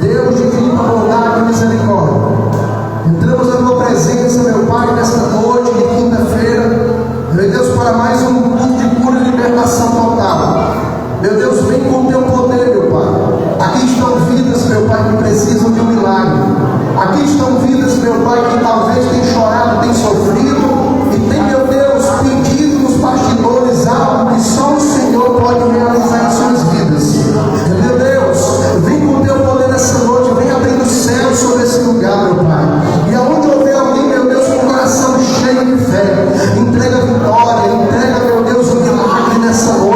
Deus de infinita bondade e misericórdia, entramos na tua presença, meu Pai, nesta noite de quinta-feira, meu Deus, para mais um culto de pura libertação total. Meu Deus, vem com o teu poder, meu Pai. Aqui estão vidas, meu Pai, que precisam de um milagre. Aqui estão vidas, meu Pai, que talvez tenham chorado, tenham sofrido e tem, meu Deus, pedido nos bastidores algo que só o Senhor pode realizar em suas vidas. Meu Deus, vem com o teu poder nessa noite, vem abrindo o céu sobre esse lugar, meu Pai. E aonde houver alguém, meu Deus, com o coração cheio de fé, entrega a vitória, entrega, meu Deus, o milagre nessa noite.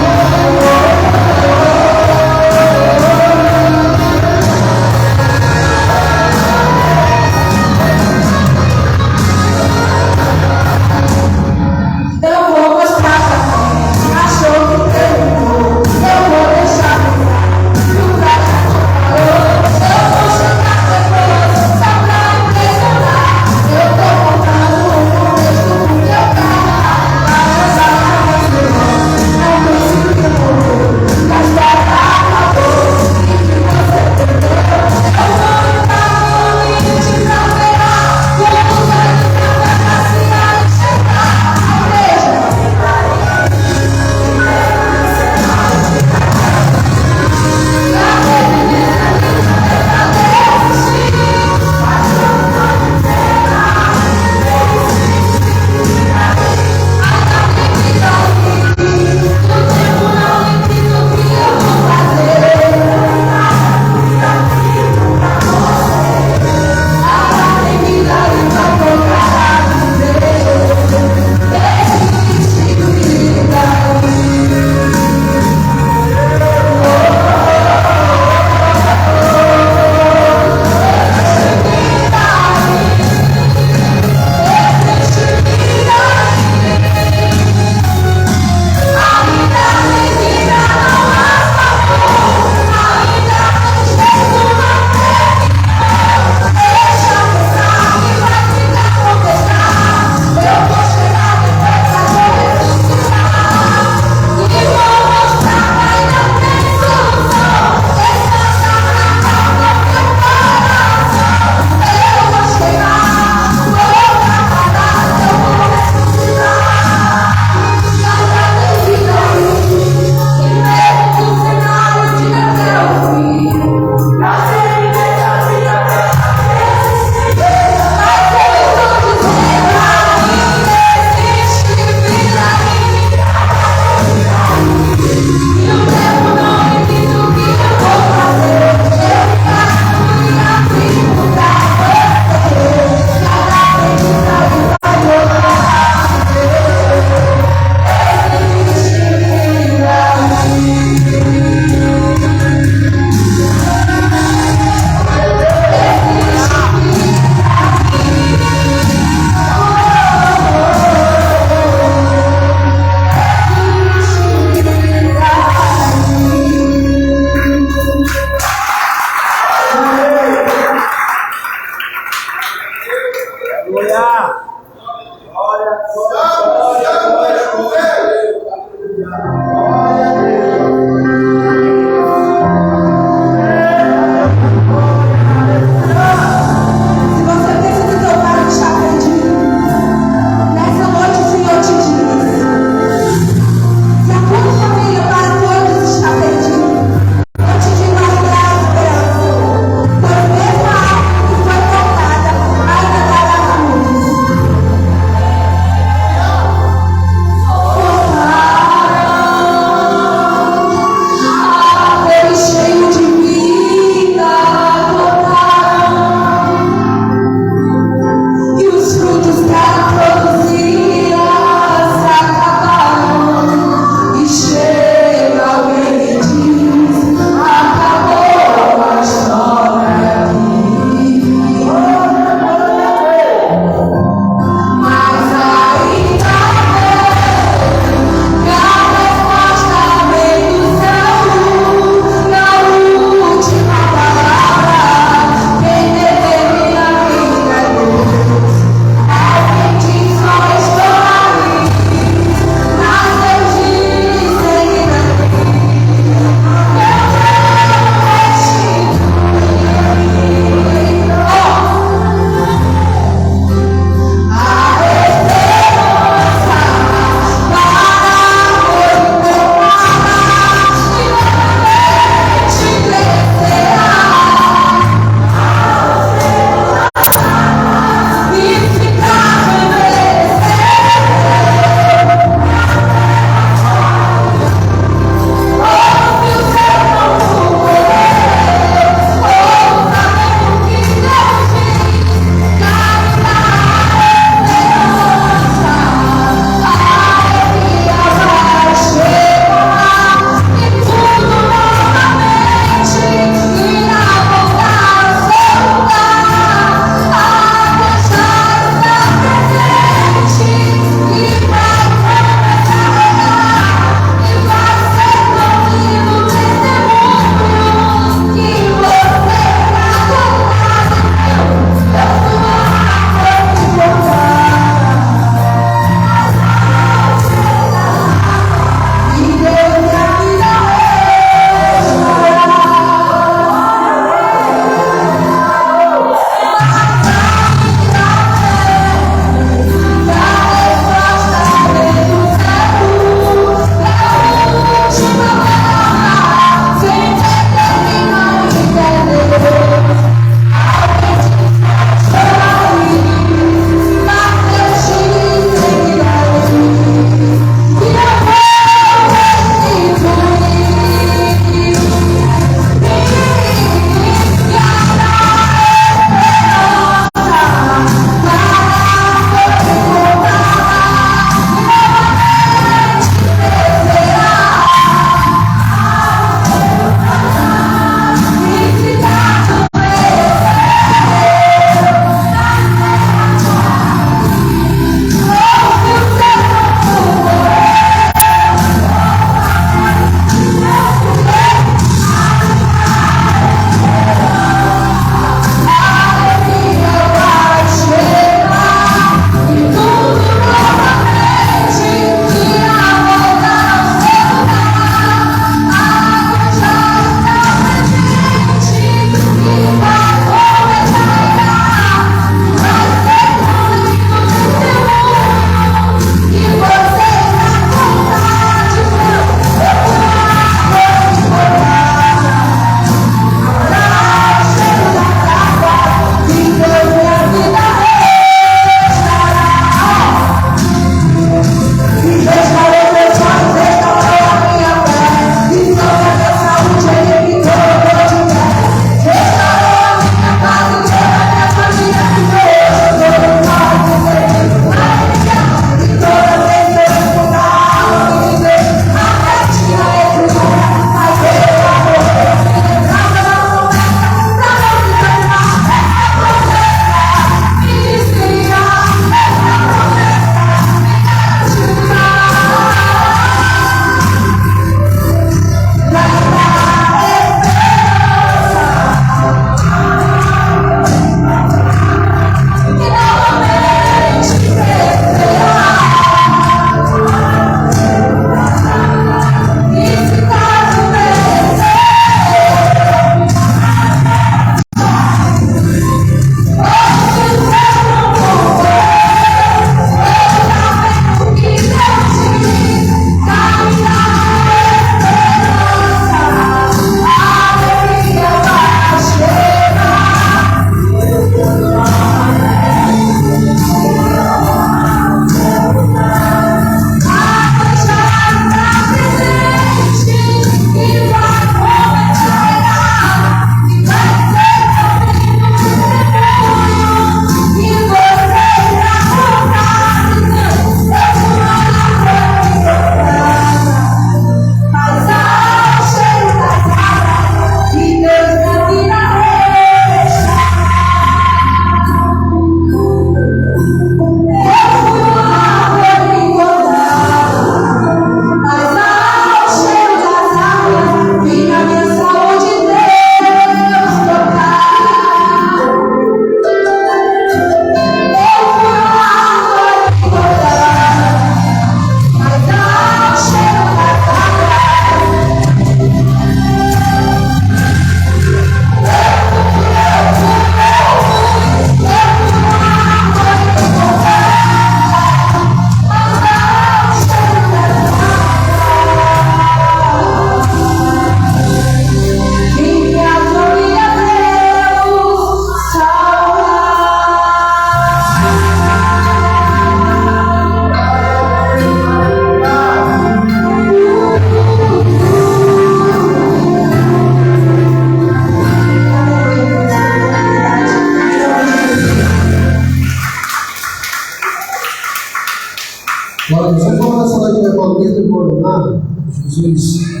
Heloísa Boroná, Jesus.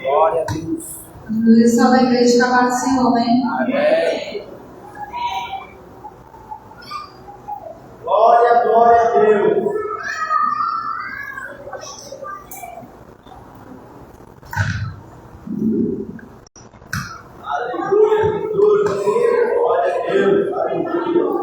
Glória a Deus. Aleluia, da igreja trabalho do Senhor, amém? Amém. Glória, glória a Deus. Aleluia, Jesus. Glória a Deus. Aleluia.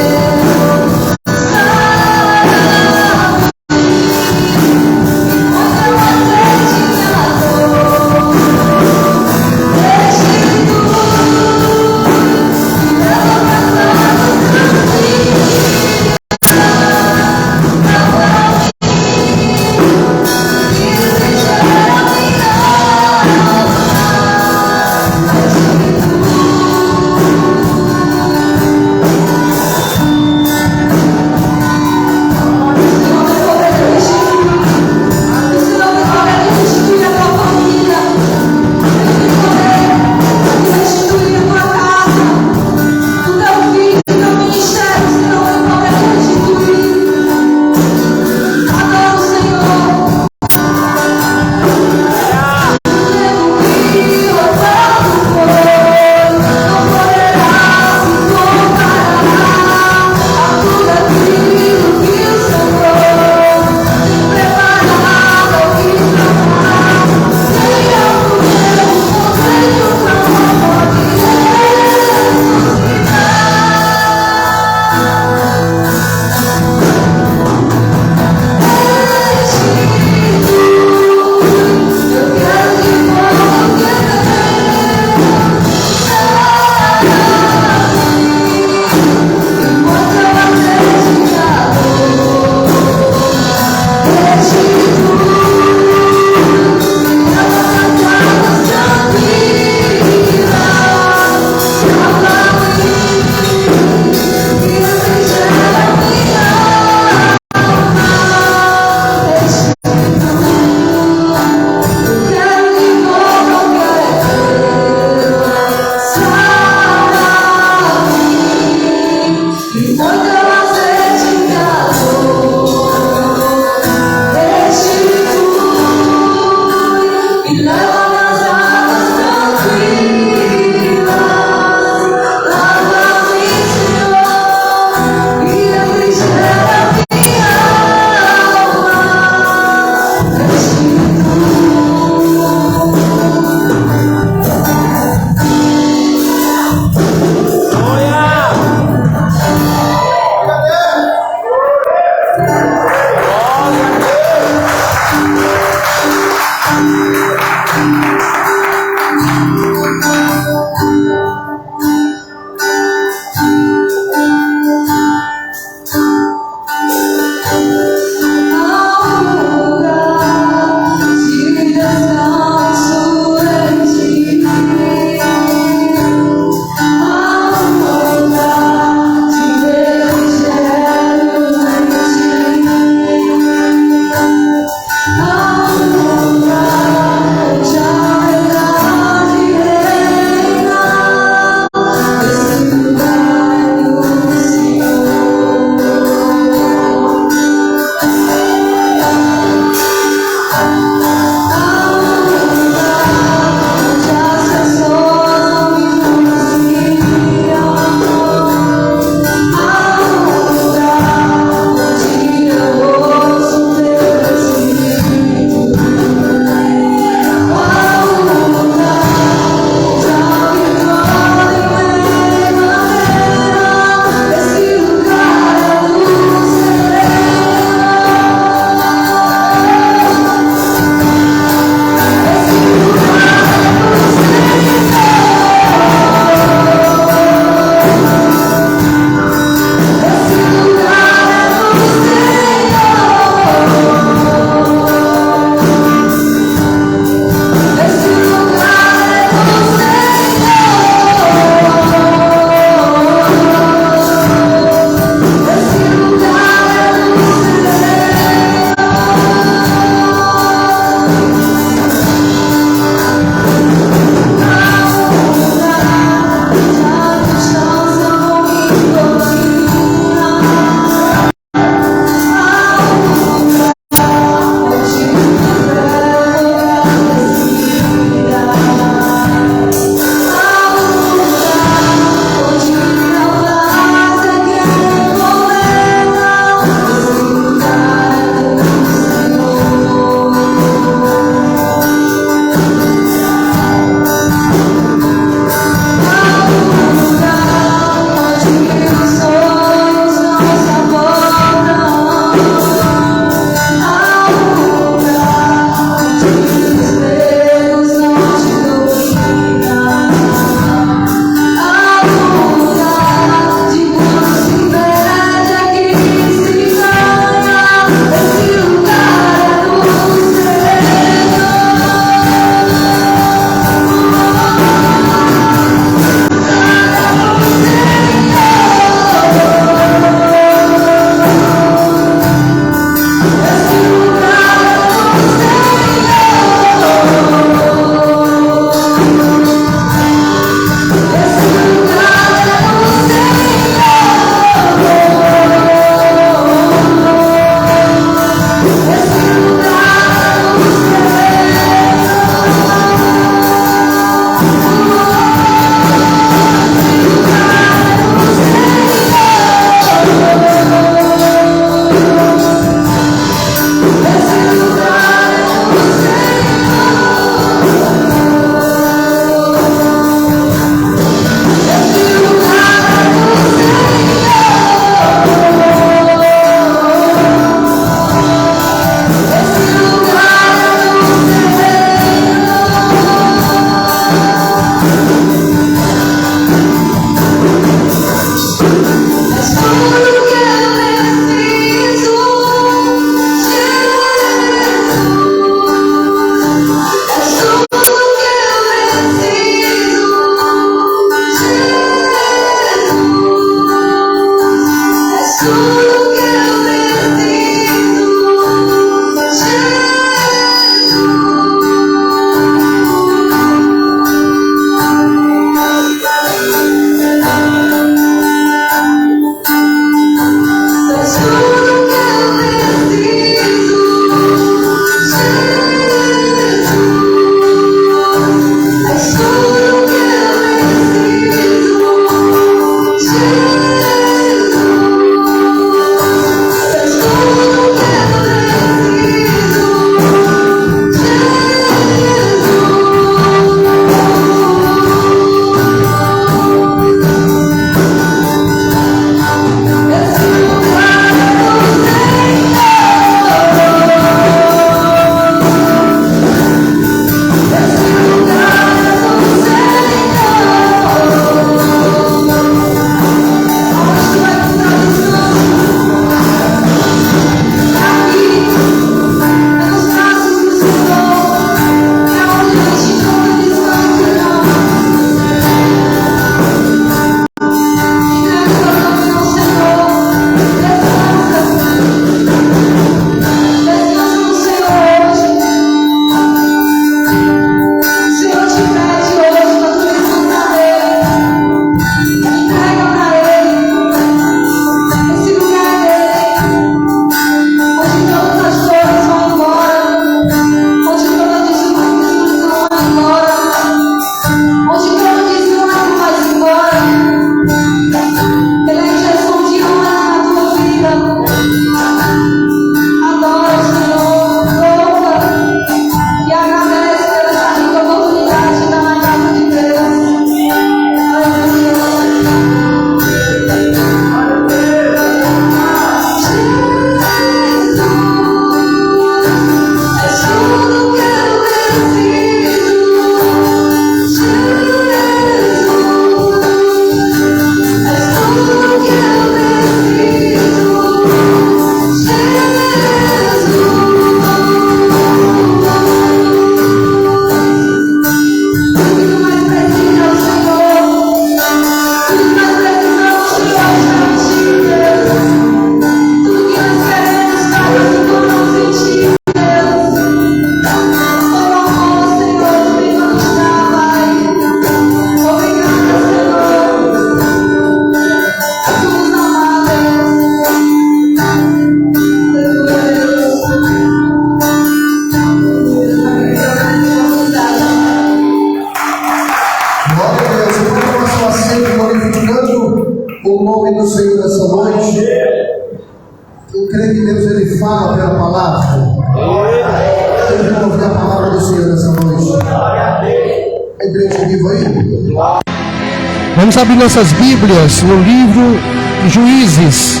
Vamos abrir nossas Bíblias no livro de Juízes.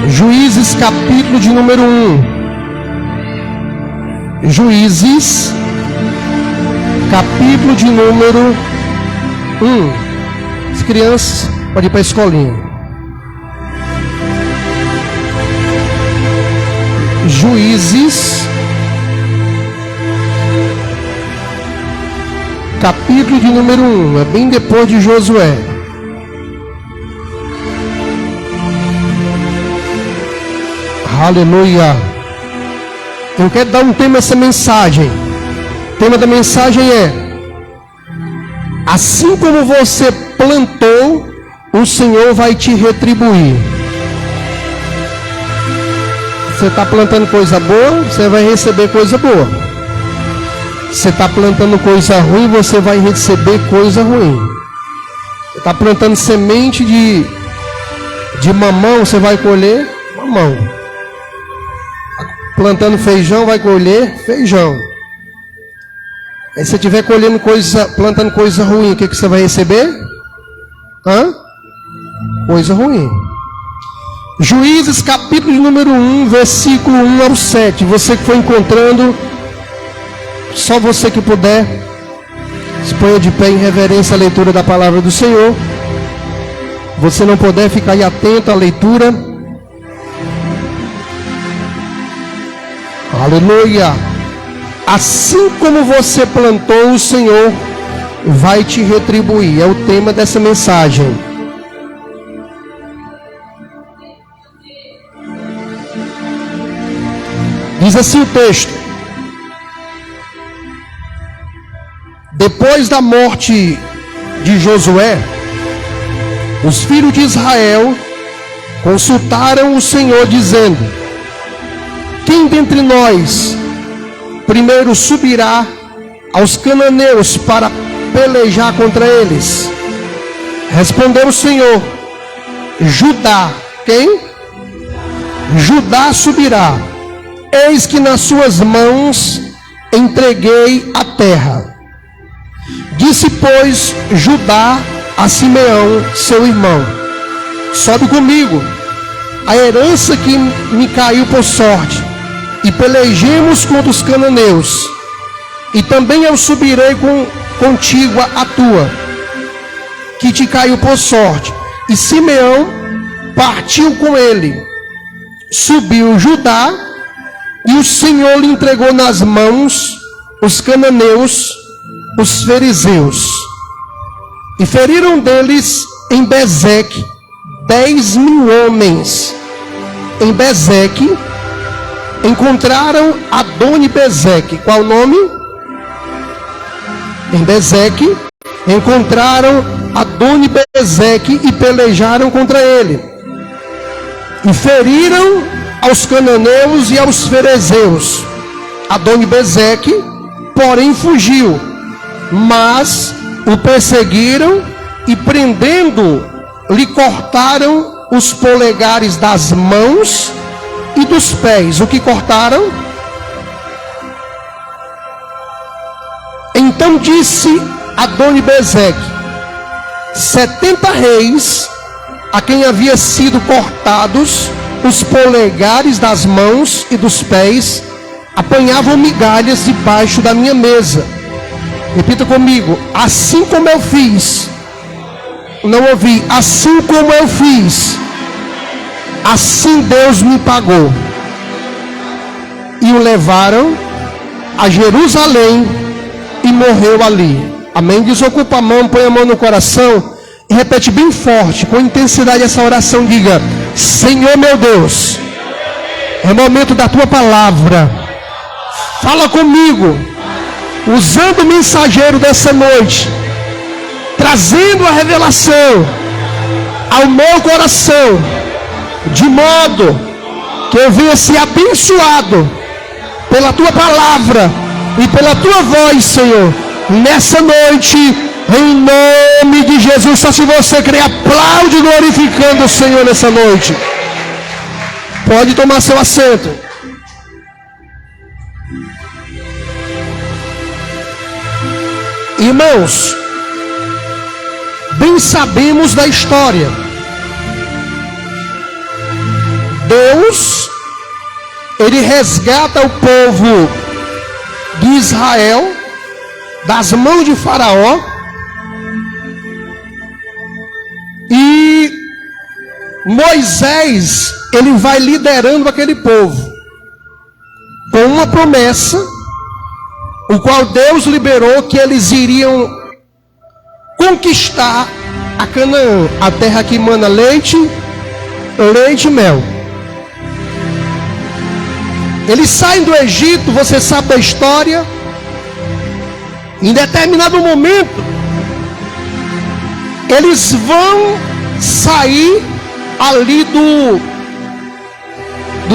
Juízes, capítulo de número 1. Juízes, capítulo de número 1. As crianças podem ir para a escolinha. Juízes, capítulo de número 1, é bem depois de Josué. Aleluia. Eu quero dar um tema a essa mensagem. O tema da mensagem é: assim como você plantou, o Senhor vai te retribuir. Você está plantando coisa boa, você vai receber coisa boa. Você está plantando coisa ruim, você vai receber coisa ruim. Você está plantando semente de mamão, você vai colher mamão. Plantando feijão, vai colher feijão. Aí se você estiver colhendo plantando coisa ruim, o que você vai receber? Coisa ruim. Juízes, capítulo de número 1, versículo 1 ao 7. Você que foi encontrando, só você que puder, se ponha de pé em reverência à leitura da palavra do Senhor. Você não puder, ficar aí atento à leitura. Aleluia. Assim como você plantou, o Senhor vai te retribuir. É o tema dessa mensagem. Diz assim o texto: depois da morte de Josué, os filhos de Israel consultaram o Senhor, dizendo: quem dentre nós primeiro subirá aos cananeus para pelejar contra eles? Respondeu o Senhor: Judá. Quem? Judá subirá. Eis que nas suas mãos entreguei a terra. Disse, pois, Judá a Simeão, seu irmão: sobe comigo a herança que me caiu por sorte, e pelejemos contra os cananeus. E também eu subirei contigo a tua, que te caiu por sorte. E Simeão partiu com ele. Subiu Judá, e o Senhor lhe entregou nas mãos os cananeus, os fariseus. E feriram deles em Bezeque 10.000 homens. Em Bezeque encontraram Adoni-Bezeque. Qual o nome? Em Bezeque encontraram Adoni-Bezeque e pelejaram contra ele. E feriram aos cananeus e aos fariseus. Adoni-Bezeque, porém, fugiu, mas o perseguiram e, prendendo, lhe cortaram os polegares das mãos e dos pés. O que cortaram? Então disse Adoni-Bezeque: 70 reis, a quem havia sido cortados os polegares das mãos e dos pés, apanhavam migalhas debaixo da minha mesa. Repita comigo: assim como eu fiz. Não ouvi. Assim como eu fiz, assim Deus me pagou. E o levaram a Jerusalém e morreu ali. Amém? Desocupa a mão, põe a mão no coração e repete bem forte, com intensidade, essa oração. Diga: Senhor meu Deus, é o momento da tua palavra. Fala comigo, usando o mensageiro dessa noite, trazendo a revelação ao meu coração, de modo que eu venha ser abençoado pela tua palavra e pela tua voz, Senhor, nessa noite, em nome de Jesus. Só se você crer, aplaude glorificando o Senhor nessa noite. Pode tomar seu assento. Irmãos, bem sabemos da história. Deus, Ele resgata o povo de Israel das mãos de Faraó, e Moisés, ele vai liderando aquele povo com uma promessa, o qual Deus liberou, que eles iriam conquistar a Canaã, a terra que emana leite e mel. Eles saem do Egito, você sabe da história. Em determinado momento, eles vão sair ali do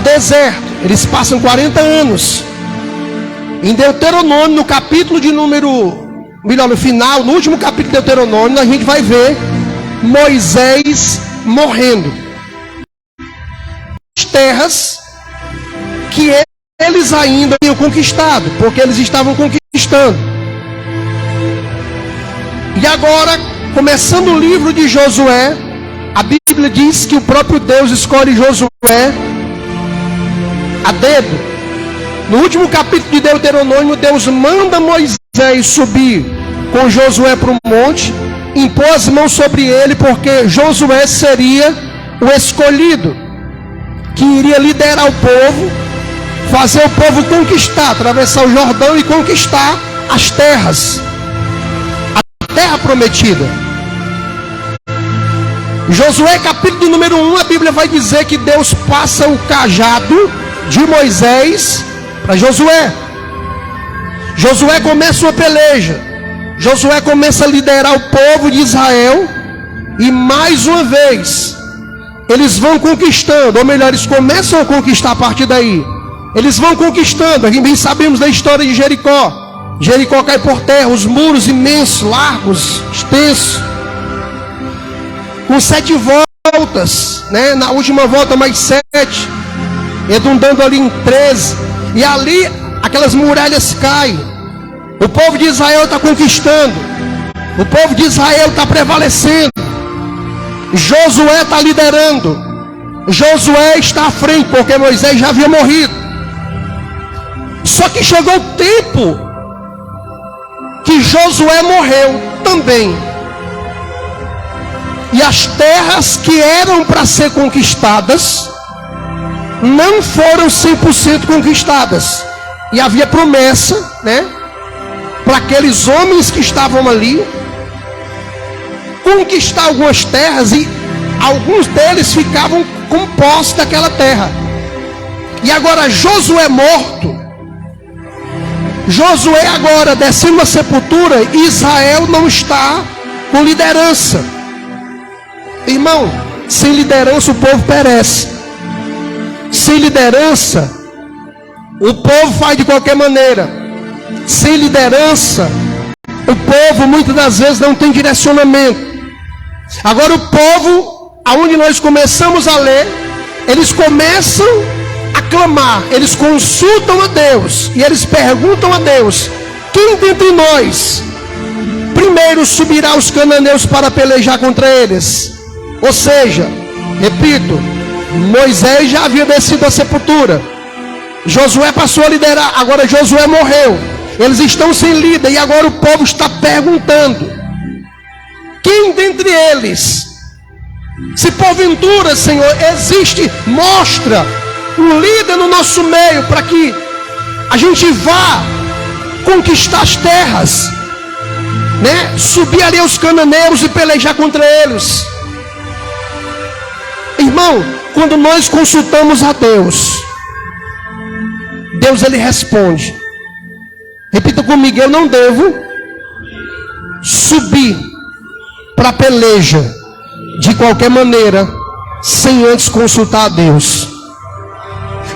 deserto. Eles passam 40 anos. Em Deuteronômio, no capítulo de no final, no último capítulo de Deuteronômio, a gente vai ver Moisés morrendo. As terras que eles ainda tinham conquistado, porque eles estavam conquistando. E agora, começando o livro de Josué, a Bíblia diz que o próprio Deus escolhe Josué a dedo. No último capítulo de Deuteronômio, Deus manda Moisés subir com Josué para o monte, impor as mãos sobre ele, porque Josué seria o escolhido, que iria liderar o povo, fazer o povo conquistar, atravessar o Jordão e conquistar as terras, a terra prometida. Josué capítulo de número 1, a Bíblia vai dizer que Deus passa o cajado de Moisés para Josué. Josué começa uma peleja. Josué começa a liderar o povo de Israel. E mais uma vez, eles vão conquistando. Ou melhor, eles começam a conquistar a partir daí. Eles vão conquistando. Bem sabemos da história de Jericó. Jericó cai por terra, os muros imensos, largos, extensos, com 7 voltas, né? Na última volta mais 7, redundando ali em 13, e ali aquelas muralhas caem. O povo de Israel está conquistando, o povo de Israel está prevalecendo, Josué está liderando, Josué está à frente, porque Moisés já havia morrido. Só que chegou o tempo que Josué morreu também. E as terras que eram para ser conquistadas não foram 100% conquistadas. E havia promessa, né, para aqueles homens que estavam ali conquistar algumas terras, e alguns deles ficavam com posse daquela terra. E agora Josué morto, Josué agora descendo a sepultura, Israel não está com liderança. Irmão, sem liderança o povo perece. Sem liderança o povo faz de qualquer maneira. Sem liderança o povo muitas das vezes não tem direcionamento. Agora o povo, aonde nós começamos a ler, eles começam a clamar, eles consultam a Deus e eles perguntam a Deus: quem dentre nós primeiro subirá aos cananeus para pelejar contra eles? Ou seja, repito, Moisés já havia descido a sepultura, Josué passou a liderar, agora Josué morreu, eles estão sem líder, e agora o povo está perguntando: quem dentre eles, se porventura, Senhor, existe, mostra um líder no nosso meio, para que a gente vá conquistar as terras, né? Subir ali aos cananeus e pelejar contra eles. Irmão, quando nós consultamos a Deus, Deus ele responde. Repita comigo: eu não devo subir para a peleja de qualquer maneira sem antes consultar a Deus.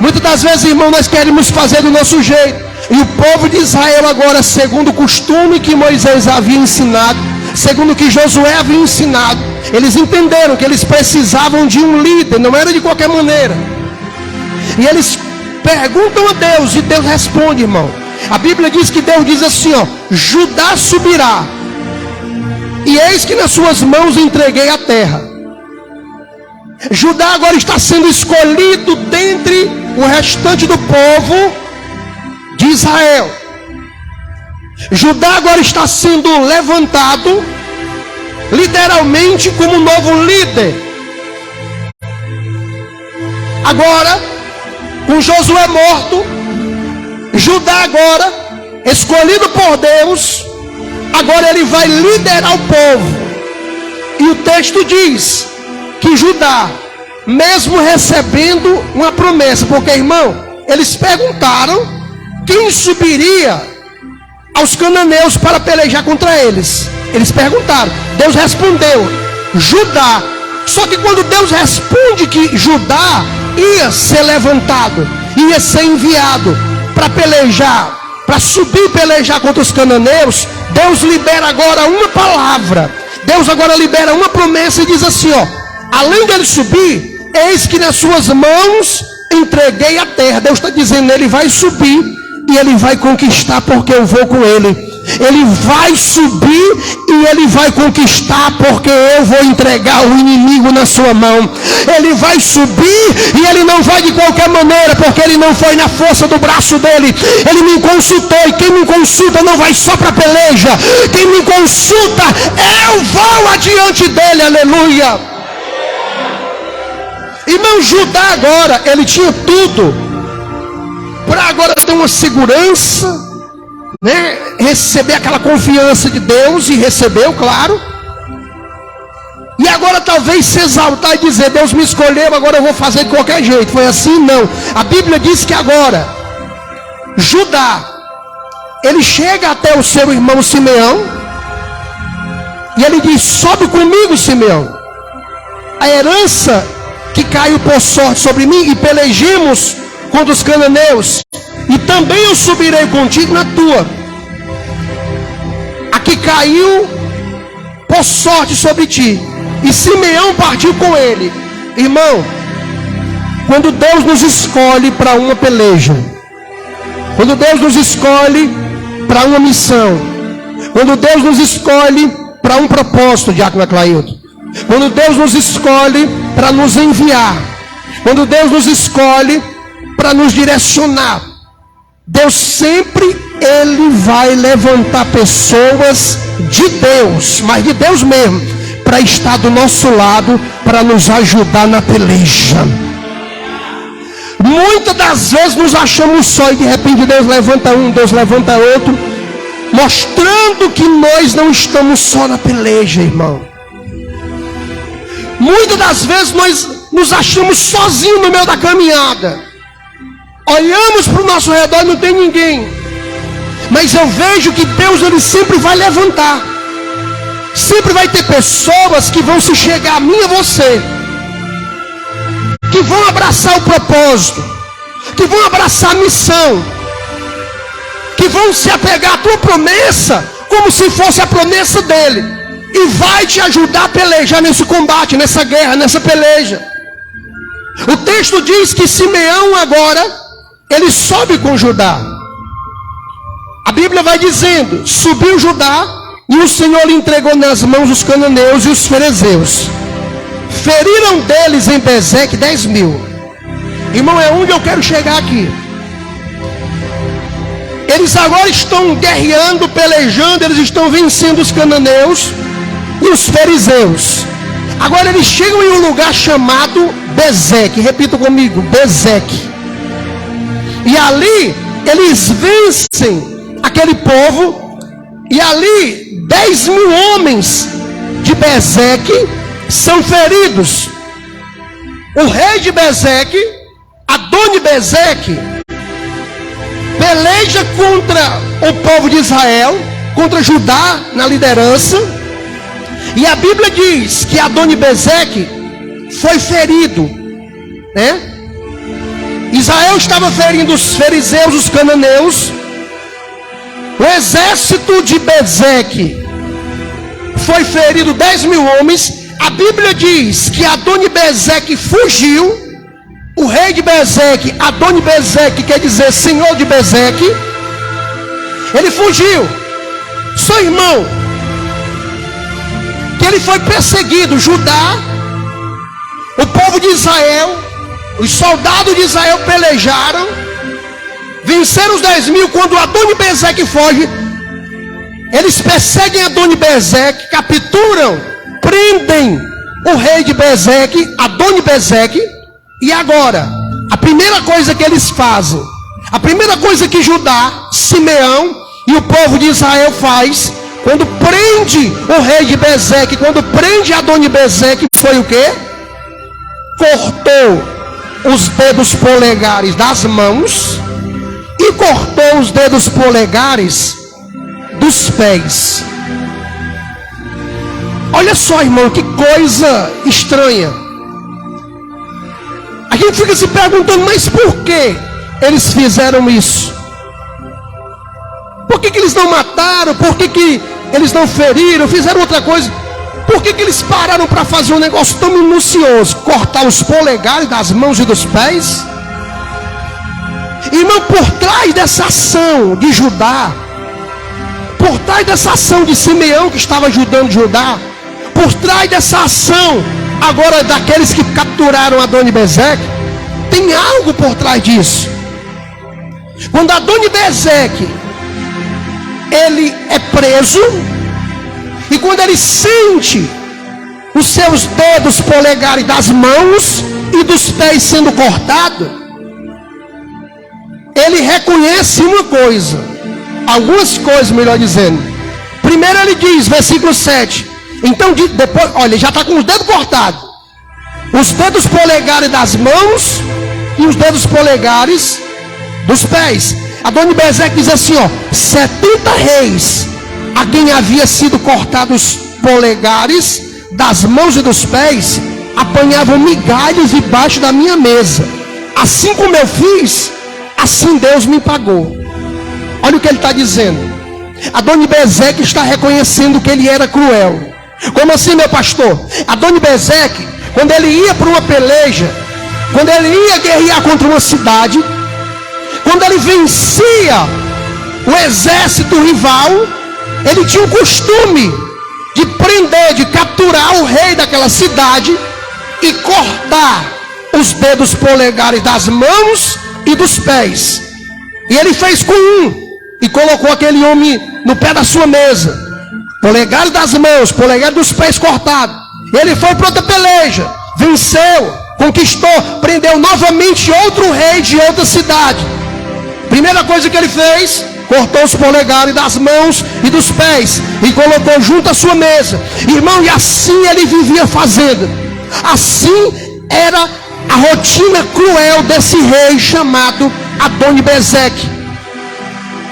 Muitas das vezes, irmão, nós queremos fazer do nosso jeito. E o povo de Israel agora, segundo o costume que Moisés havia ensinado, segundo o que Josué havia ensinado, eles entenderam que eles precisavam de um líder, não era de qualquer maneira. E eles perguntam a Deus, e Deus responde, irmão. A Bíblia diz que Deus diz assim, ó: Judá subirá, e eis que nas suas mãos entreguei a terra. Judá agora está sendo escolhido dentre o restante do povo de Israel. Judá agora está sendo levantado, literalmente como novo líder. Agora, com Josué morto, Judá agora, escolhido por Deus, agora ele vai liderar o povo. E o texto diz que Judá, mesmo recebendo uma promessa, porque, irmão, eles perguntaram quem subiria aos cananeus para pelejar contra eles. Eles perguntaram, Deus respondeu: Judá. Só que quando Deus responde que Judá ia ser levantado, ia ser enviado para pelejar, para subir e pelejar contra os cananeus, Deus libera agora uma palavra. Deus agora libera uma promessa e diz assim, ó: além dele subir, eis que nas suas mãos entreguei a terra. Deus está dizendo, ele vai subir e ele vai conquistar, porque eu vou com ele. Ele vai subir e ele vai conquistar, porque eu vou entregar o inimigo na sua mão. Ele vai subir e ele não vai de qualquer maneira, porque ele não foi na força do braço dele. Ele me consultou, e quem me consulta não vai só para peleja. Quem me consulta, eu vou adiante dele. Aleluia. Irmão, Judá agora, ele tinha tudo para agora ter uma segurança, né? Receber aquela confiança de Deus, e recebeu, claro. E agora talvez se exaltar e dizer, Deus me escolheu, agora eu vou fazer de qualquer jeito. Foi assim? Não. A Bíblia diz que agora Judá, ele chega até o seu irmão Simeão, e ele diz: sobe comigo, Simeão, a herança que caiu por sorte sobre mim, e pelejemos contra os cananeus, e também eu subirei contigo na tua. A que caiu por sorte sobre ti. E Simeão partiu com ele. Irmão, quando Deus nos escolhe para uma peleja, quando Deus nos escolhe para uma missão, quando Deus nos escolhe para um propósito, Diácono Clailton, quando Deus nos escolhe para nos enviar, quando Deus nos escolhe para nos direcionar, Deus sempre, Ele vai levantar pessoas de Deus, mas de Deus mesmo, para estar do nosso lado, para nos ajudar na peleja. Muitas das vezes nos achamos só, e de repente Deus levanta um, Deus levanta outro, mostrando que nós não estamos só na peleja, irmão. Muitas das vezes nós nos achamos sozinhos no meio da caminhada. Olhamos para o nosso redor e não tem ninguém. Mas eu vejo que Deus, Ele sempre vai levantar. Sempre vai ter pessoas que vão se chegar a mim e a você, que vão abraçar o propósito, que vão abraçar a missão, que vão se apegar à tua promessa como se fosse a promessa dele, e vai te ajudar a pelejar nesse combate, nessa guerra, nessa peleja. O texto diz que Simeão agora, ele sobe com Judá. A Bíblia vai dizendo: subiu Judá, e o Senhor lhe entregou nas mãos os cananeus e os ferezeus. Feriram deles em Bezeque 10.000. Irmão, é onde eu quero chegar aqui. Eles agora estão guerreando, pelejando, eles estão vencendo os cananeus e os fariseus. Agora eles chegam em um lugar chamado Bezeque. Repita comigo: Bezeque. E ali eles vencem aquele povo. E ali 10.000 homens de Bezeque são feridos. O rei de Bezeque, Adoni-Bezeque, peleja contra o povo de Israel, contra Judá na liderança. E a Bíblia diz que Adoni-Bezeque foi ferido, né? Israel estava ferindo os fariseus, os cananeus. O exército de Bezeque foi ferido 10.000 homens. A Bíblia diz que Adoni-Bezeque fugiu. O rei de Bezeque, Adoni-Bezeque quer dizer senhor de Bezeque, ele fugiu. Só, irmão, que ele foi perseguido. Judá, o povo de Israel, os soldados de Israel pelejaram, venceram os 10.000. Quando Adoni-Bezeque foge, eles perseguem Adoni-Bezeque, capturam, prendem o rei de Bezeque, Adoni-Bezeque. E agora, a primeira coisa que eles fazem, a primeira coisa que Judá, Simeão e o povo de Israel faz, quando prende o rei de Bezeque, quando prende Adoni-Bezeque, foi o quê? Cortou os dedos polegares das mãos e cortou os dedos polegares dos pés. Olha só, irmão, que coisa estranha. A gente fica se perguntando, mas por que eles fizeram isso? Por que eles não mataram? Por que eles não feriram? Fizeram outra coisa? Por que eles pararam para fazer um negócio tão minucioso? Cortar os polegares das mãos e dos pés? Irmão, por trás dessa ação de Judá, por trás dessa ação de Simeão que estava ajudando Judá, por trás dessa ação agora daqueles que capturaram Adoni-Bezeque, tem algo por trás disso. Quando Adoni-Bezeque ele é preso, e quando ele sente os seus dedos polegares das mãos e dos pés sendo cortados, ele reconhece uma coisa, algumas coisas, melhor dizendo. Primeiro ele diz, versículo 7, então depois, olha, já está com os dedos cortados, os dedos polegares das mãos e os dedos polegares dos pés. Adoni-Bezeque diz assim, 70 reis a quem havia sido cortados os polegares das mãos e dos pés apanhavam migalhas debaixo da minha mesa. Assim como eu fiz, assim Deus me pagou. Olha o que ele está dizendo. Adoni-Bezeque está reconhecendo que ele era cruel. Como assim, meu pastor? Adoni-Bezeque, quando ele ia para uma peleja, quando ele ia guerrear contra uma cidade, quando ele vencia o exército rival, ele tinha o costume de prender, de capturar o rei daquela cidade e cortar os dedos polegares das mãos e dos pés. E ele fez com um e colocou aquele homem no pé da sua mesa, polegares das mãos, polegares dos pés cortados. Ele foi para outra peleja, venceu, conquistou, prendeu novamente outro rei de outra cidade. Primeira coisa que ele fez, cortou os polegares das mãos e dos pés e colocou junto à sua mesa. Irmão, e assim ele vivia fazendo. Assim era a rotina cruel desse rei chamado Adoni-Bezeque.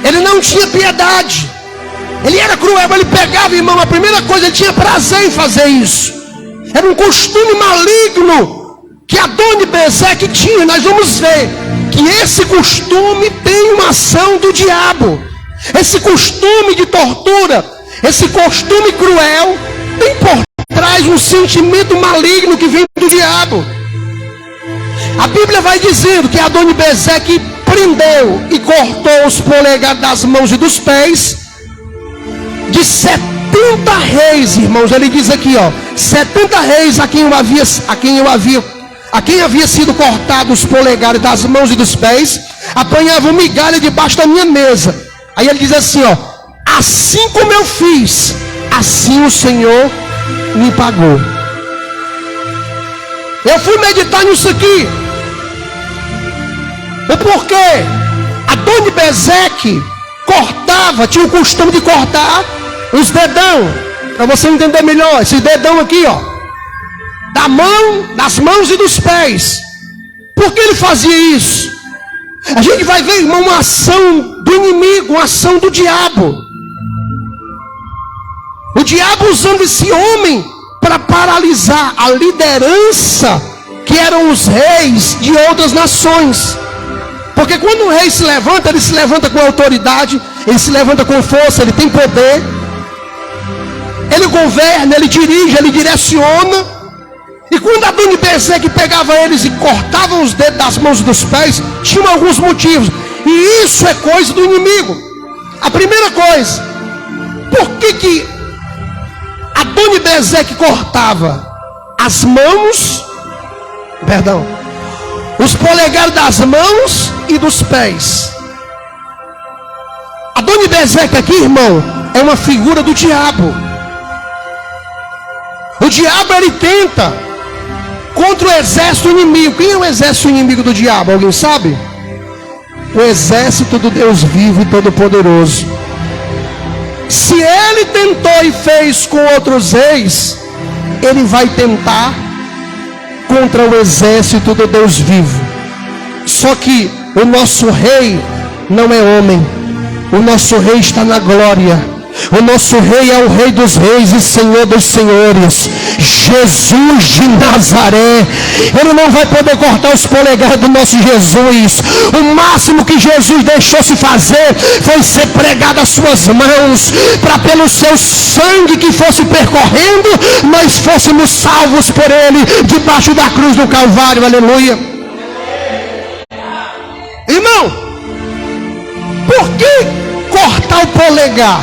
Ele não tinha piedade. Ele era cruel, ele pegava, irmão, a primeira coisa, ele tinha prazer em fazer isso. Era um costume maligno que Adoni-Bezeque tinha. Nós vamos ver que esse costume tem uma ação do diabo. Esse costume de tortura, esse costume cruel, tem por trás um sentimento maligno que vem do diabo. A Bíblia vai dizendo que Adoni-Bezeque prendeu e cortou os polegares das mãos e dos pés de 70 reis, irmãos. Ele diz aqui, 70 reis a quem havia sido cortado os polegares das mãos e dos pés, apanhavam migalha debaixo da minha mesa. Aí ele diz assim, assim como eu fiz, assim o Senhor me pagou. Eu fui meditar nisso aqui. O porquê? Adoni-Bezeque cortava, tinha o costume de cortar os dedão, para você entender melhor, esse dedão aqui, das mãos e dos pés. Por que ele fazia isso? A gente vai ver, irmão, uma ação do inimigo, uma ação do diabo. O diabo usando esse homem para paralisar a liderança que eram os reis de outras nações. Porque quando um rei se levanta, ele se levanta com autoridade, ele se levanta com força, ele tem poder, ele governa, ele dirige, ele direciona. E quando Adoni-Bezeque pegava eles e cortava os dedos das mãos e dos pés, tinha alguns motivos. E isso é coisa do inimigo. A primeira coisa, por que Adoni-Bezeque cortava as mãos, os polegares das mãos e dos pés? Adoni-Bezeque aqui, irmão, é uma figura do diabo. O diabo, ele tenta contra o exército inimigo. Quem é o exército inimigo do diabo? Alguém sabe? O exército do Deus vivo e todo-poderoso. Se ele tentou e fez com outros reis, ele vai tentar contra o exército do Deus vivo. Só que o nosso rei não é homem. O nosso rei está na glória. O nosso rei é o rei dos reis e senhor dos senhores, Jesus de Nazaré. Ele não vai poder cortar os polegares do nosso Jesus. O máximo que Jesus deixou se fazer foi ser pregado às suas mãos, para pelo seu sangue que fosse percorrendo, nós fôssemos salvos por ele, debaixo da cruz do Calvário. Aleluia. Irmão, por que cortar o polegar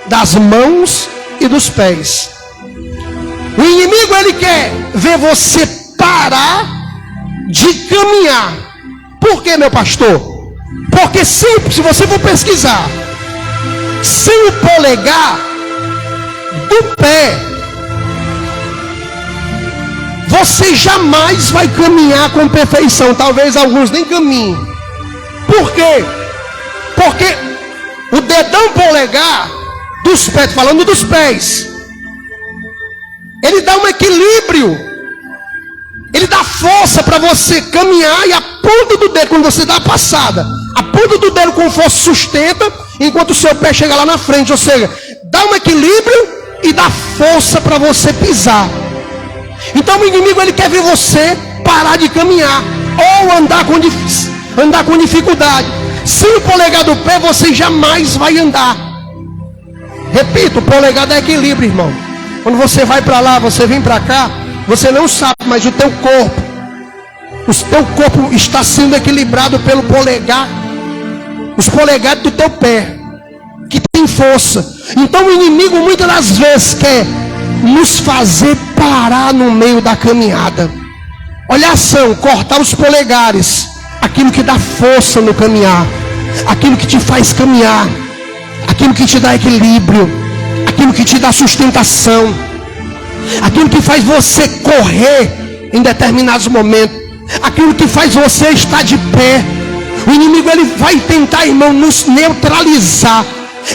das mãos e dos pés? O inimigo, ele quer ver você parar de caminhar. Por que, meu pastor? Porque sempre, se você for pesquisar, sem o polegar do pé, você jamais vai caminhar com perfeição. Talvez alguns nem caminhem. Por quê? Porque o dedão polegar dos pés, falando dos pés, ele dá um equilíbrio, ele dá força para você caminhar, e a ponta do dedo, quando você dá a passada, A ponta do dedo com força sustenta, enquanto o seu pé chega lá na frente. Ou seja, dá um equilíbrio e dá força para você pisar. Então o inimigo, ele quer ver você parar de caminhar ou andar com dificuldade. Sem o polegar do pé, você jamais vai andar. Repito, o polegar dá equilíbrio, irmão. Quando você vai para lá, você vem para cá, você não sabe, mas o teu corpo está sendo equilibrado pelo polegar, os polegares do teu pé, que tem força. Então o inimigo muitas das vezes quer nos fazer parar no meio da caminhada. Olha a ação, cortar os polegares, aquilo que dá força no caminhar, aquilo que te faz caminhar, aquilo que te dá equilíbrio, aquilo que te dá sustentação, aquilo que faz você correr em determinados momentos, aquilo que faz você estar de pé. O inimigo, ele vai tentar, irmão, nos neutralizar.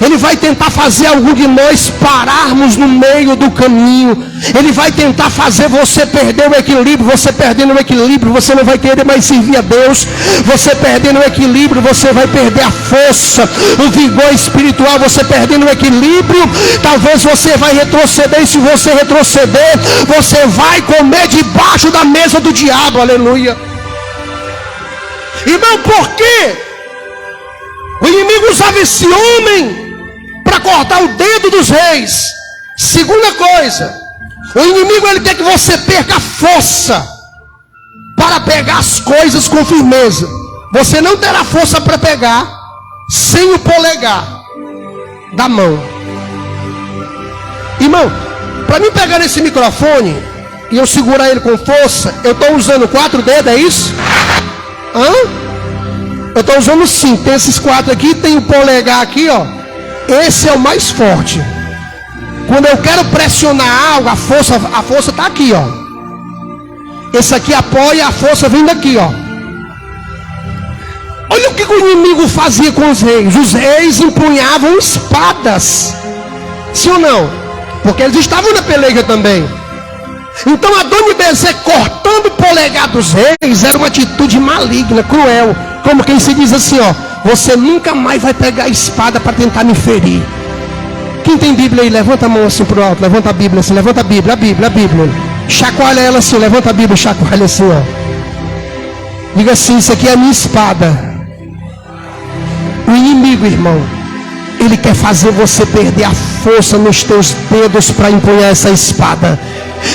Ele vai tentar fazer algum de nós pararmos no meio do caminho. Ele vai tentar fazer você perder o equilíbrio. Você perdendo o equilíbrio, você não vai querer mais servir a Deus. Você perdendo o equilíbrio, você vai perder a força, o vigor espiritual. Você perdendo o equilíbrio, talvez você vai retroceder. E se você retroceder, você vai comer debaixo da mesa do diabo. Aleluia. Irmão, por quê? O inimigo usava esse homem para cortar o dedo dos reis. Segunda coisa, o inimigo, ele quer que você perca a força para pegar as coisas com firmeza. Você não terá força para pegar sem o polegar da mão. Irmão, para mim pegar esse microfone e eu segurar ele com força, eu estou usando 4 dedos, é isso? Eu estou usando 5, tem esses 4 aqui, tem o polegar aqui, ó. Esse é o mais forte. Quando eu quero pressionar algo, a força está aqui, ó. Esse aqui apoia, a força vem daqui, ó. Olha o que o inimigo fazia com os reis. Os reis empunhavam espadas. Sim ou não? Porque eles estavam na peleja também. Então Adoni-Bezek cortando o polegar dos reis era uma atitude maligna, cruel. Como quem se diz assim, ó: você nunca mais vai pegar a espada para tentar me ferir. Quem tem Bíblia aí, levanta a mão assim pro alto. Levanta a Bíblia assim, levanta a Bíblia. Chacoalha ela assim, levanta a Bíblia, chacoalha assim, ó. Diga assim: isso aqui é a minha espada. O inimigo, irmão, ele quer fazer você perder a força nos teus dedos para empunhar essa espada.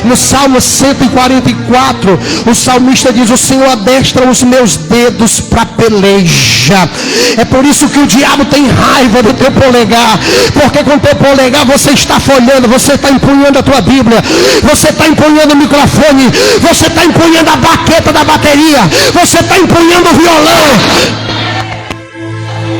No Salmo 144, o salmista diz: o Senhor adestra os meus dedos para peleja. É por isso que o diabo tem raiva do teu polegar, porque com o teu polegar você está folhando, você está empunhando a tua Bíblia, você está empunhando o microfone, você está empunhando a baqueta da bateria, você está empunhando o violão,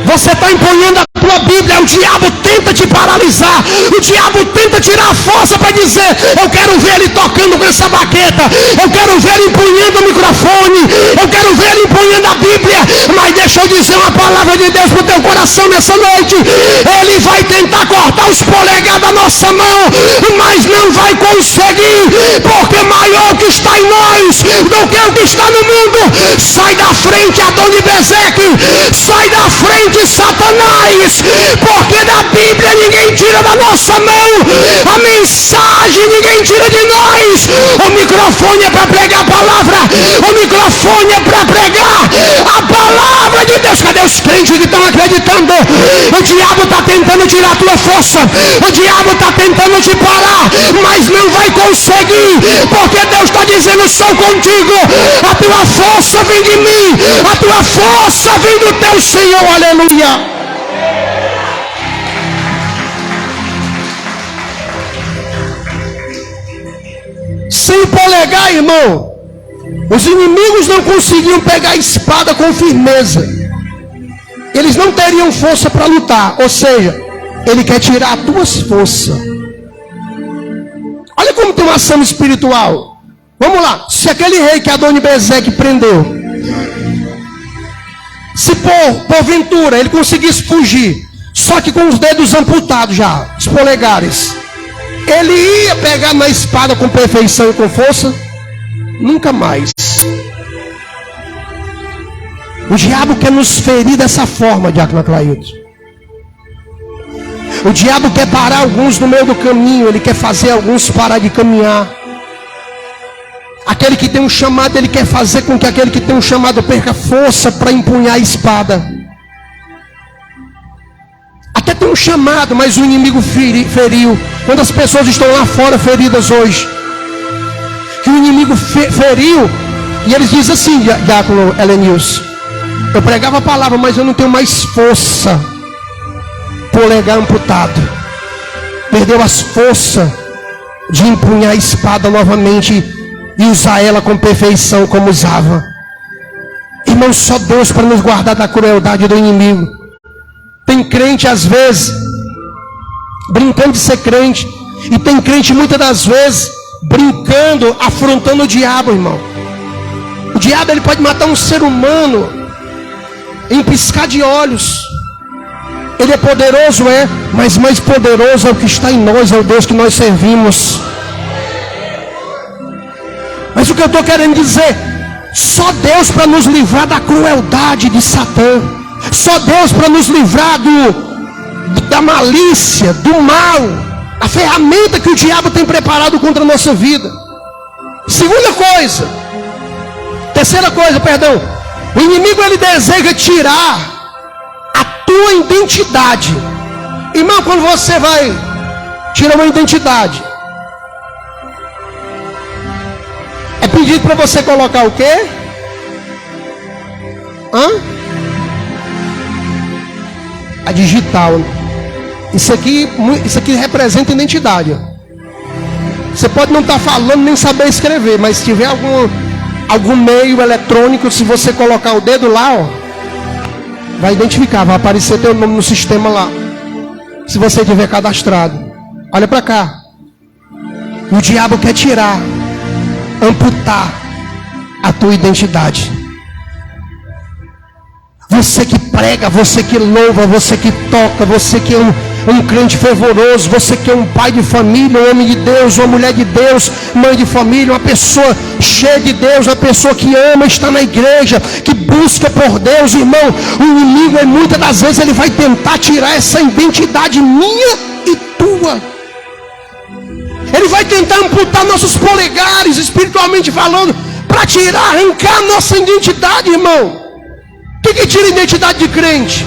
você está empunhando a tua Bíblia. O diabo tenta te paralisar, o diabo tenta tirar a força para dizer: eu quero ver ele tocando com essa baqueta, eu quero ver ele empunhando o microfone, eu quero ver ele empunhando a Bíblia. Mas deixa eu dizer uma palavra de Deus para o teu coração nessa noite: ele vai tentar cortar os polegares da nossa mão, mas não vai conseguir, porque maior que está em nós do que o que está no mundo. Sai da frente, Adoni-Bezek, sai da frente, Satanás, porque da Bíblia ninguém tira da nossa mão, a mensagem ninguém tira de nós. O microfone é para pregar a palavra, o microfone é para pregar a palavra de Deus. Cadê os crentes que estão acreditando? O diabo está tentando tirar a tua força, o diabo está tentando te parar, mas não vai conseguir, porque Deus está dizendo: sou contigo, a tua força vem de mim, a tua força vem do teu Senhor. Aleluia. Sem polegar, irmão, os inimigos não conseguiam pegar a espada com firmeza. Eles não teriam força para lutar. Ou seja, ele quer tirar as tuas forças. Olha como tem uma ação espiritual. Vamos lá. Se aquele rei que Adoni-Bezek prendeu, se porventura ele conseguisse fugir, só que com os dedos amputados já, os polegares, ele ia pegar na espada com perfeição e com força? Nunca mais. O diabo quer nos ferir dessa forma, Diácono Clailton. O diabo quer parar alguns no meio do caminho. Ele quer fazer alguns parar de caminhar. Aquele que tem um chamado, ele quer fazer com que aquele que tem um chamado perca força para empunhar a espada. Até tem um chamado, mas o inimigo feriu. Quantas pessoas estão lá fora feridas hoje? Que o inimigo feriu. E eles dizem assim, Diácono Helenius: eu pregava a palavra, mas eu não tenho mais força. Polegar amputado. Perdeu as forças de empunhar a espada novamente e usar ela com perfeição como usava. Irmão, só Deus para nos guardar da crueldade do inimigo. Tem crente às vezes brincando de ser crente, e tem crente muitas das vezes brincando, afrontando o diabo, irmão. O diabo, ele pode matar um ser humano em piscar de olhos. Ele é poderoso, mas mais poderoso é o que está em nós, é o Deus que nós servimos. Mas o que eu estou querendo dizer, só Deus para nos livrar da crueldade de Satã. Só Deus para nos livrar da malícia, do mal, a ferramenta que o diabo tem preparado contra a nossa vida. Terceira coisa, perdão. O inimigo, ele deseja tirar a tua identidade. Irmão, quando você vai tirar uma identidade, é pedido para você colocar o quê? A digital. Isso aqui representa identidade. Você pode não estar falando nem saber escrever, mas se tiver algum meio eletrônico, se você colocar o dedo lá, vai identificar, vai aparecer teu nome no sistema lá. Se você tiver cadastrado. Olha para cá. O diabo quer tirar, amputar a tua identidade. Você que prega, você que louva, você que toca, você que é um crente fervoroso, você que é um pai de família, um homem de Deus, uma mulher de Deus, mãe de família, uma pessoa cheia de Deus, uma pessoa que ama estar na igreja, que busca por Deus, irmão. O inimigo, muitas das vezes, ele vai tentar tirar essa identidade minha e tua. Ele vai tentar amputar nossos polegares, espiritualmente falando, para tirar, arrancar a nossa identidade, irmão. O que tira a identidade de crente?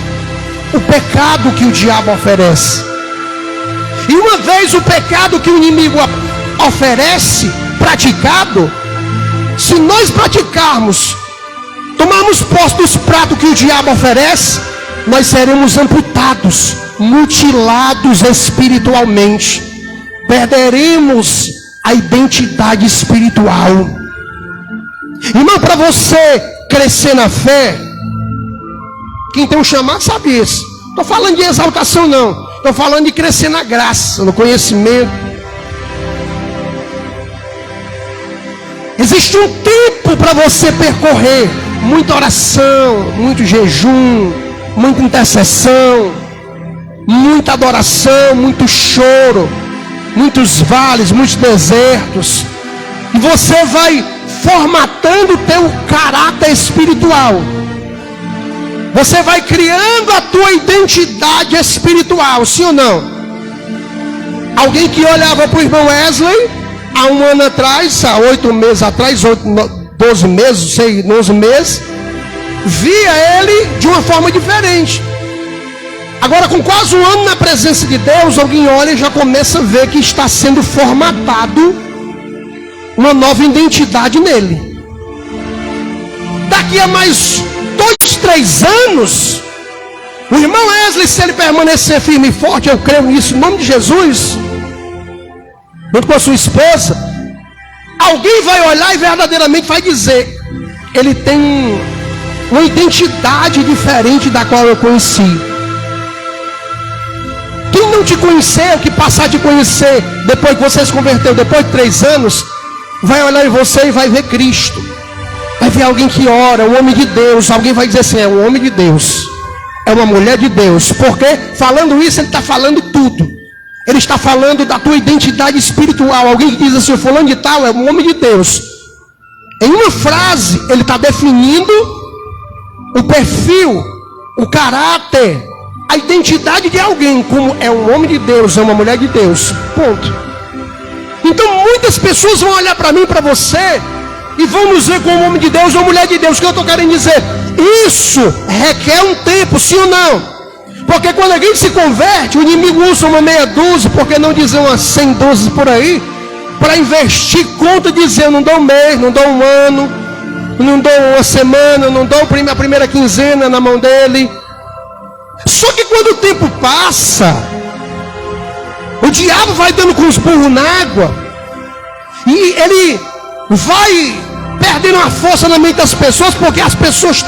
O pecado que o diabo oferece. E uma vez o pecado que o inimigo oferece praticado, se nós praticarmos, tomarmos posse dos pratos que o diabo oferece, nós seremos amputados, mutilados espiritualmente. Perderemos a identidade espiritual. Irmão, para você crescer na fé, quem tem um chamado sabe isso. Estou falando de exaltação não. Estou falando de crescer na graça, no conhecimento. Existe um tempo para você percorrer. Muita oração, muito jejum, muita intercessão, muita adoração, muito choro, muitos vales, muitos desertos. E você vai formatando o teu caráter espiritual. Você vai criando a tua identidade espiritual, sim ou não? Alguém que olhava para o irmão Wesley há um ano atrás, há 8 meses atrás, 12 meses, sei, 11 meses, via ele de uma forma diferente. Agora, com quase um ano na presença de Deus, alguém olha e já começa a ver que está sendo formatado uma nova identidade nele. Daqui a mais 2-3 anos, o irmão Wesley, se ele permanecer firme e forte, eu creio nisso, em nome de Jesus, junto com a sua esposa, alguém vai olhar e verdadeiramente vai dizer: ele tem uma identidade diferente da qual eu conheci. Quem não te conheceu, que passar a te conhecer depois que você se converteu, depois de 3 anos, vai olhar em você e vai ver Cristo. Vai ver alguém que ora, um homem de Deus. Alguém vai dizer assim: é um homem de Deus, é uma mulher de Deus. Porque falando isso, ele está falando tudo. Ele está falando da tua identidade espiritual. Alguém que diz assim: o fulano de tal é um homem de Deus. Em uma frase, ele está definindo o perfil, o caráter, a identidade de alguém, como é um homem de Deus, é uma mulher de Deus. Ponto. Então muitas pessoas vão olhar para mim, para você, e vão nos ver como homem de Deus ou mulher de Deus. O que eu estou querendo dizer? Isso requer um tempo, sim ou não? Porque quando alguém se converte, o inimigo usa uma meia dúzia, por que não dizer umas 100 dúzias por aí, para investir conta, dizer, eu não dou um mês, não dou um ano, não dou uma semana, não dou a primeira quinzena na mão dele. Só que quando o tempo passa, o diabo vai dando com os burros na água, e ele vai perdendo a força na mente das pessoas, porque as pessoas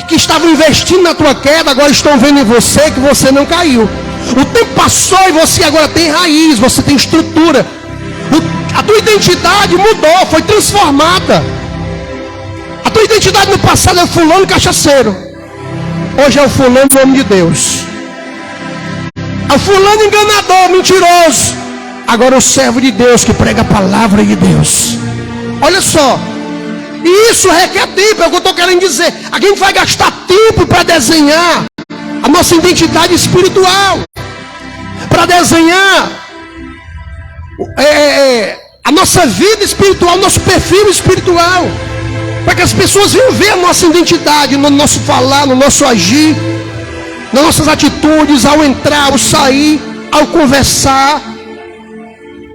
que estavam investindo na tua queda, agora estão vendo em você que você não caiu. O tempo passou e você agora tem raiz, você tem estrutura. A tua identidade mudou, foi transformada. A tua identidade no passado é o fulano cachaceiro. Hoje é o fulano homem de Deus. É o fulano enganador, mentiroso. Agora é o servo de Deus que prega a palavra de Deus. Olha só. E isso requer tempo, é o que eu estou querendo dizer. A gente vai gastar tempo para desenhar a nossa identidade espiritual. Para desenhar a nossa vida espiritual, nosso perfil espiritual. Para que as pessoas venham ver a nossa identidade no nosso falar, no nosso agir, nas nossas atitudes, ao entrar, ao sair, ao conversar.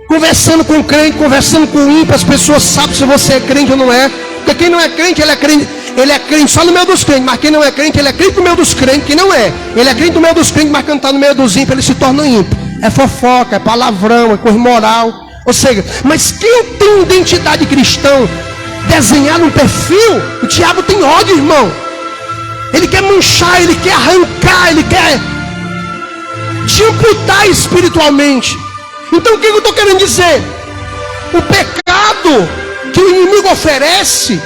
Conversando com o crente, conversando com o ímpio, as pessoas sabem se você é crente ou não é. Porque quem não é crente, ele é crente só no meio dos crentes. Mas quem não é crente, ele é crente no meio dos crentes. Quem não é, ele é crente no meio dos crentes, mas quando está no meio dos ímpios, ele se torna ímpio. É fofoca, é palavrão, é coisa moral. Ou seja, mas quem tem identidade cristã, desenhar um perfil, o diabo tem ódio, irmão. Ele quer manchar, ele quer arrancar, ele quer te amputar espiritualmente. Então o que eu estou querendo dizer? O pecado que o inimigo oferece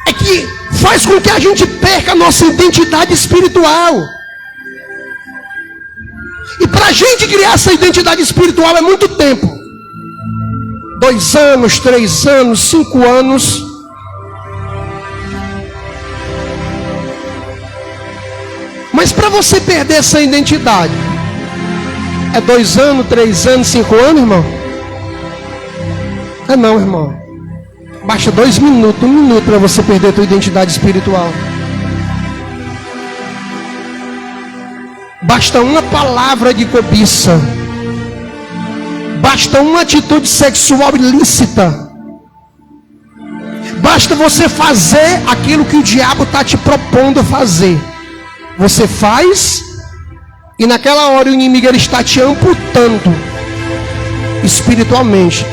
é que faz com que a gente perca a nossa identidade espiritual. E para a gente criar essa identidade espiritual é muito tempo. 2 anos, 3 anos, 5 anos. Mas para você perder essa identidade, é 2 anos, 3 anos, 5 anos, irmão? É não, irmão. Basta 2 minutos, 1 minuto para você perder a tua identidade espiritual. Basta uma palavra de cobiça. Basta uma atitude sexual ilícita. Basta você fazer aquilo que o diabo está te propondo fazer. Você faz, e naquela hora o inimigo ele está te amputando espiritualmente.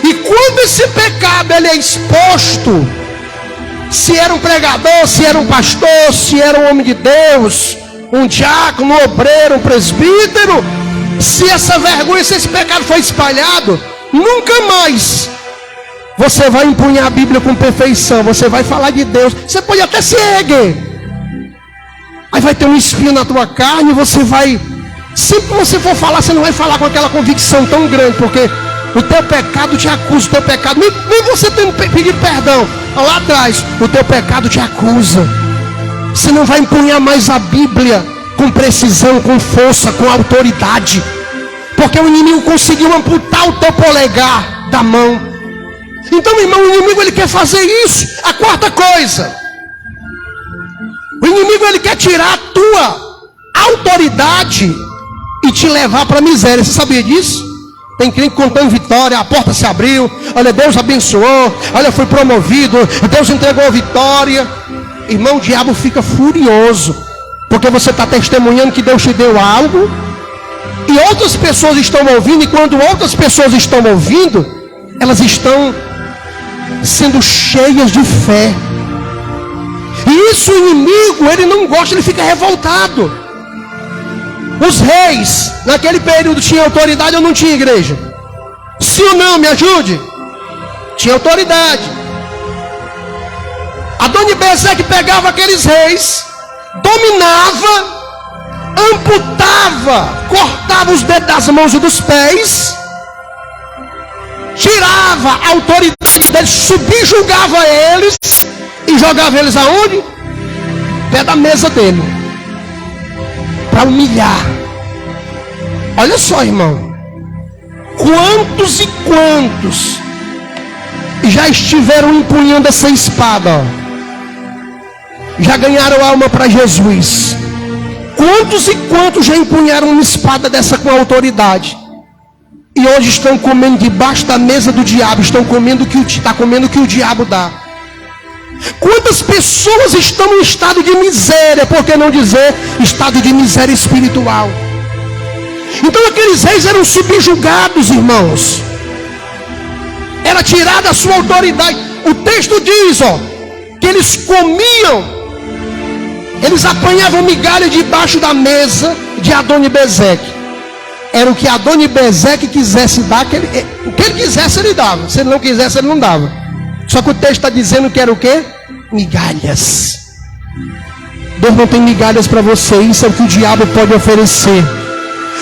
E quando esse pecado ele é exposto, se era um pregador, se era um pastor, se era um homem de Deus, um diácono, um obreiro, um presbítero, se essa vergonha, se esse pecado foi espalhado, nunca mais você vai empunhar a Bíblia com perfeição. Você vai falar de Deus. Você pode até se erguer, aí vai ter um espinho na tua carne. Você vai, sempre que você for falar, você não vai falar com aquela convicção tão grande, porque o teu pecado te acusa. O teu pecado, nem você tem que pedir perdão lá atrás, o teu pecado te acusa. Você não vai empunhar mais a Bíblia com precisão, com força, com autoridade, porque o inimigo conseguiu amputar o teu polegar da mão. Então, irmão, o inimigo ele quer fazer isso. A quarta coisa, o inimigo ele quer tirar a tua autoridade e te levar para a miséria. Você sabia disso? Tem crente contando vitória, a porta se abriu, olha, Deus abençoou, olha, foi promovido, Deus entregou a vitória. Irmão, o diabo fica furioso, porque você está testemunhando que Deus te deu algo, e outras pessoas estão ouvindo, e quando outras pessoas estão ouvindo, elas estão sendo cheias de fé. E isso o inimigo, ele não gosta, ele fica revoltado. Os reis, naquele período, tinham autoridade ou não tinha, igreja? Sim ou não? Me ajude. Tinha autoridade. Adoni-Bezeque pegava aqueles reis, dominava, amputava, cortava os dedos das mãos e dos pés, tirava a autoridade deles, subjugava eles e jogava eles aonde? pé da mesa dele, para humilhar. Olha só, irmão, quantos e quantos já estiveram empunhando essa espada, ó, já ganharam alma para Jesus. Quantos e quantos já empunharam uma espada dessa com autoridade e hoje estão comendo debaixo da mesa do diabo, estão comendo o que o diabo dá. Quantas pessoas estão em estado de miséria, por que não dizer estado de miséria espiritual? Então aqueles reis eram subjugados, irmãos, era tirada a sua autoridade. O texto diz, ó, que eles comiam, eles apanhavam migalha debaixo da mesa de Adoni-Bezeque. Era o que Adoni-Bezeque quisesse dar, o que ele quisesse ele dava, se ele não quisesse ele não dava. Só que o texto está dizendo que era o quê? Migalhas. Deus não tem migalhas para você. Isso é o que o diabo pode oferecer.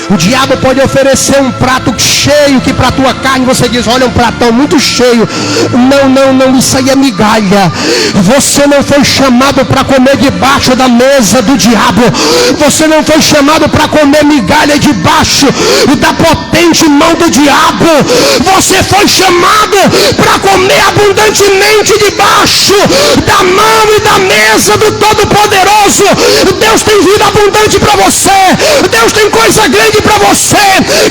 O diabo pode oferecer um prato cheio, que para a tua carne você diz, olha, um pratão muito cheio. Não, isso aí é migalha. Você não foi chamado para comer debaixo da mesa do diabo. Você não foi chamado para comer migalha debaixo da potente mão do diabo. Você foi chamado para comer abundantemente debaixo da mão e da mesa do Todo-Poderoso. Deus tem vida abundante para você. Deus tem coisa grande para você.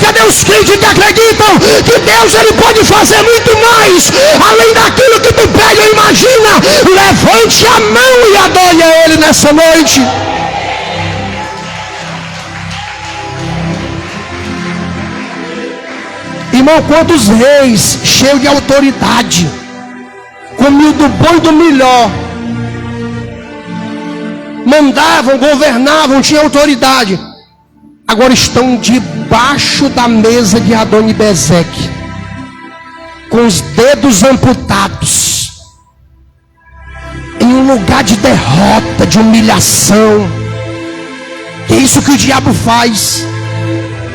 Cadê os crentes que acreditam que Deus ele pode fazer muito mais além daquilo que tu pede ou imagina? Levante a mão e adore a Ele nessa noite. Irmão, quantos reis cheios de autoridade, comiam do bom e do melhor, mandavam, governavam, tinham autoridade, agora estão debaixo da mesa de Adoni-Bezeque, com os dedos amputados, em um lugar de derrota, de humilhação. É isso que o diabo faz.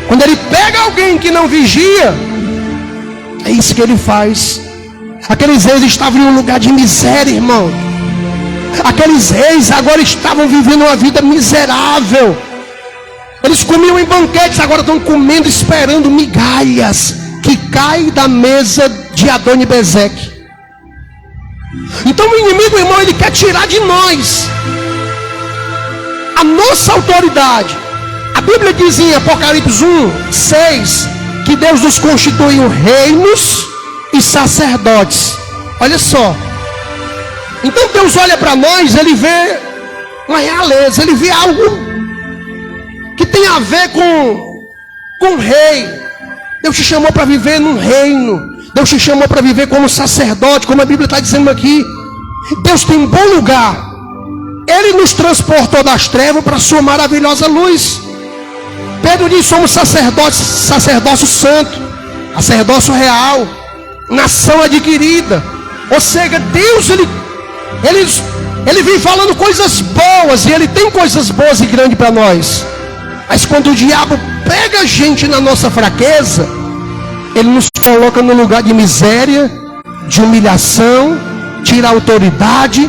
Quando ele pega alguém que não vigia, é isso que ele faz. Aqueles reis estavam em um lugar de miséria, irmão. Aqueles reis agora estavam vivendo uma vida miserável. Eles comiam em banquetes, agora estão comendo, esperando migalhas que caem da mesa de Adoni-Bezeque. Então o inimigo, irmão, ele quer tirar de nós a nossa autoridade. A Bíblia diz em Apocalipse 1:6 que Deus nos constituiu reinos e sacerdotes. Olha só. Então Deus olha para nós, ele vê uma realeza, ele vê algo que tem a ver com o rei. Deus te chamou para viver num reino. Deus te chamou para viver como sacerdote, como a Bíblia está dizendo aqui. Deus tem um bom lugar. Ele nos transportou das trevas para a sua maravilhosa luz. Pedro diz, somos sacerdotes, sacerdócio santo, sacerdócio real, nação adquirida. Ou seja, Deus, ele vem falando coisas boas, e Ele tem coisas boas e grandes para nós. Mas quando o diabo pega a gente na nossa fraqueza, ele nos coloca no lugar de miséria, de humilhação, tira a autoridade,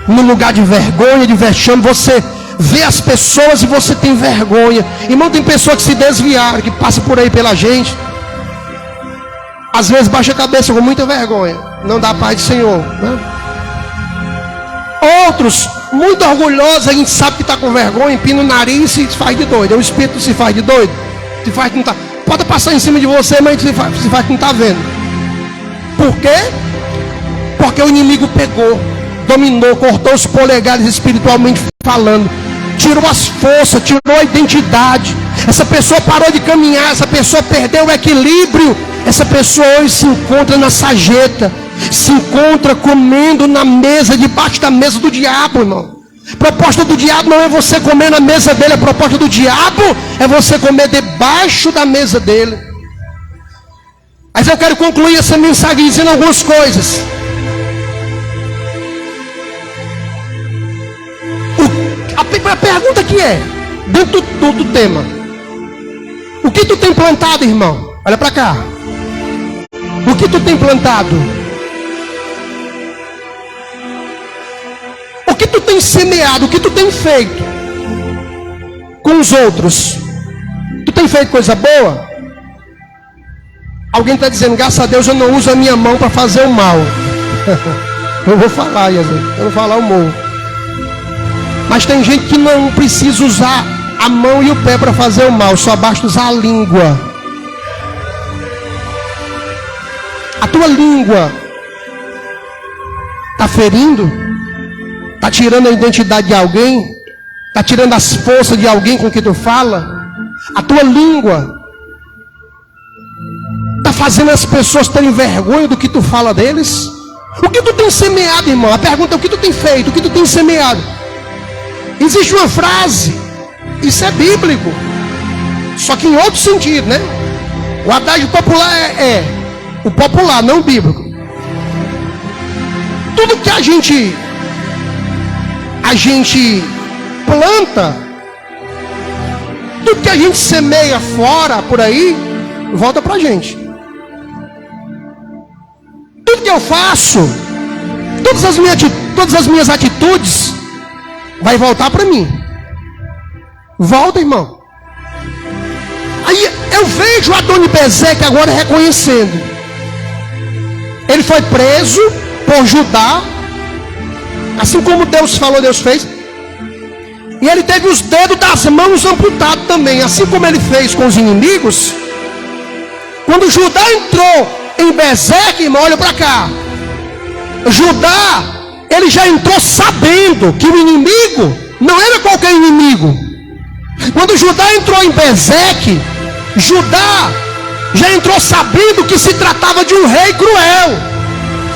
no lugar de vergonha, de vexame. Você vê as pessoas e você tem vergonha. Irmão, tem pessoas que se desviaram, que passam por aí pela gente, às vezes baixa a cabeça com muita vergonha, não dá paz do Senhor, né? Outros, muito orgulhosos, a gente sabe que está com vergonha, empina o nariz e se faz de doido. O espírito se faz de doido, se faz que não está. Pode passar em cima de você, mas se faz que não está vendo. Por quê? Porque o inimigo pegou, dominou, cortou os polegares espiritualmente falando, tirou as forças, tirou a identidade. Essa pessoa parou de caminhar, essa pessoa perdeu o equilíbrio. Essa pessoa hoje se encontra na sarjeta, se encontra comendo na mesa, debaixo da mesa do diabo, irmão. A proposta do diabo não é você comer na mesa dele, a proposta do diabo é você comer debaixo da mesa dele. Mas eu quero concluir essa mensagem dizendo algumas coisas. A pergunta que é, dentro do tema, o que tu tem plantado, irmão? Olha para cá. O que tu tem plantado? O que tu tem semeado, o que tu tem feito com os outros? Tu tem feito coisa boa? Alguém está dizendo, graças a Deus eu não uso a minha mão para fazer o mal. Eu vou falar, Yasmin, eu vou falar o morro. Mas tem gente que não precisa usar a mão e o pé para fazer o mal, só basta usar a língua. A tua língua está ferindo? Está tirando a identidade de alguém? Está tirando as forças de alguém com que tu fala? A tua língua está fazendo as pessoas terem vergonha do que tu fala deles? O que tu tem semeado, irmão? A pergunta é o que tu tem feito, o que tu tem semeado. Existe uma frase, isso é bíblico, só que em outro sentido, né? O adágio popular é o popular, não o bíblico. Tudo que a gente planta, tudo que a gente semeia fora, por aí, volta pra gente. Tudo que eu faço, todas as minhas atitudes, vai voltar para mim. Volta, irmão. Aí eu vejo Adoni-Bezeque agora reconhecendo. Ele foi preso por Judá, assim como Deus falou, Deus fez. E ele teve os dedos das mãos amputados também, assim como ele fez com os inimigos. Quando Judá entrou em Bezeque, irmão, olha para cá. Judá, ele já entrou sabendo que o inimigo não era qualquer inimigo. Quando Judá entrou em Bezeque, Judá já entrou sabendo que se tratava de um rei cruel.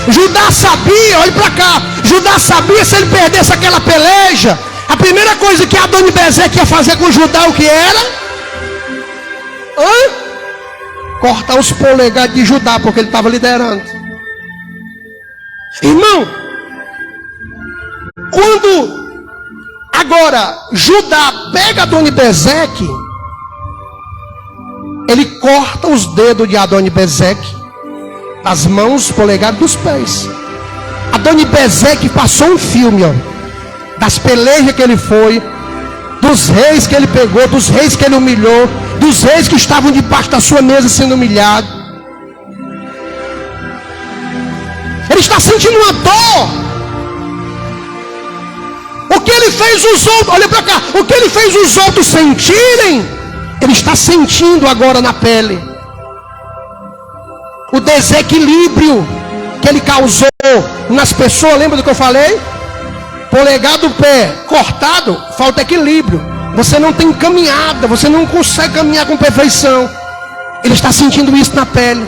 Judá sabia, olha para cá, Judá sabia, se ele perdesse aquela peleja, a primeira coisa que Adoni-Bezeque ia fazer com Judá, o que era? Cortar os polegares de Judá, porque ele estava liderando. Irmão, quando agora Judá pega Adoni-Bezeque, ele corta os dedos de Adoni-Bezeque, das mãos, polegares, dos pés. Adoni-Bezeque passou um filme, ó, das pelejas que ele foi, dos reis que ele pegou, dos reis que ele humilhou, dos reis que estavam debaixo da sua mesa sendo humilhados. Ele está sentindo uma dor. O que ele fez os outros, olha para cá, o que ele fez os outros sentirem, ele está sentindo agora na pele. O desequilíbrio que ele causou nas pessoas, lembra do que eu falei? Polegar do pé cortado, falta equilíbrio. Você não tem caminhada, você não consegue caminhar com perfeição. Ele está sentindo isso na pele.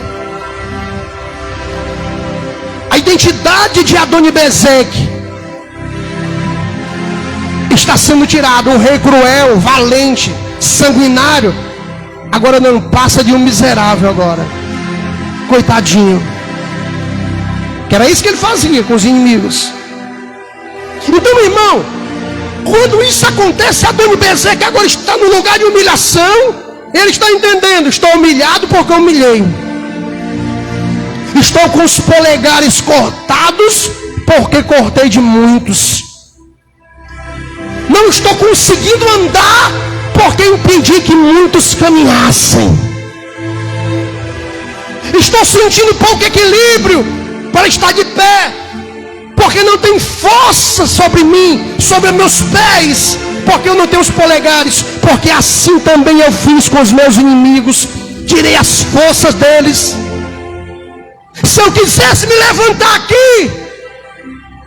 A identidade de Adoni-Bezeque está sendo tirada. Um rei cruel, valente, sanguinário, agora não passa de um miserável agora. Coitadinho. Que era isso que ele fazia com os inimigos. Então, meu irmão, quando isso acontece, Adoni-Bezeque agora está no lugar de humilhação. Ele está entendendo, estou humilhado porque eu humilhei. Estou com os polegares cortados porque cortei de muitos. Não estou conseguindo andar porque impedi que muitos caminhassem. Estou sentindo pouco equilíbrio para estar de pé, porque não tem força sobre mim, sobre meus pés, porque eu não tenho os polegares, porque assim também eu fiz com os meus inimigos, tirei as forças deles. Se eu quisesse me levantar aqui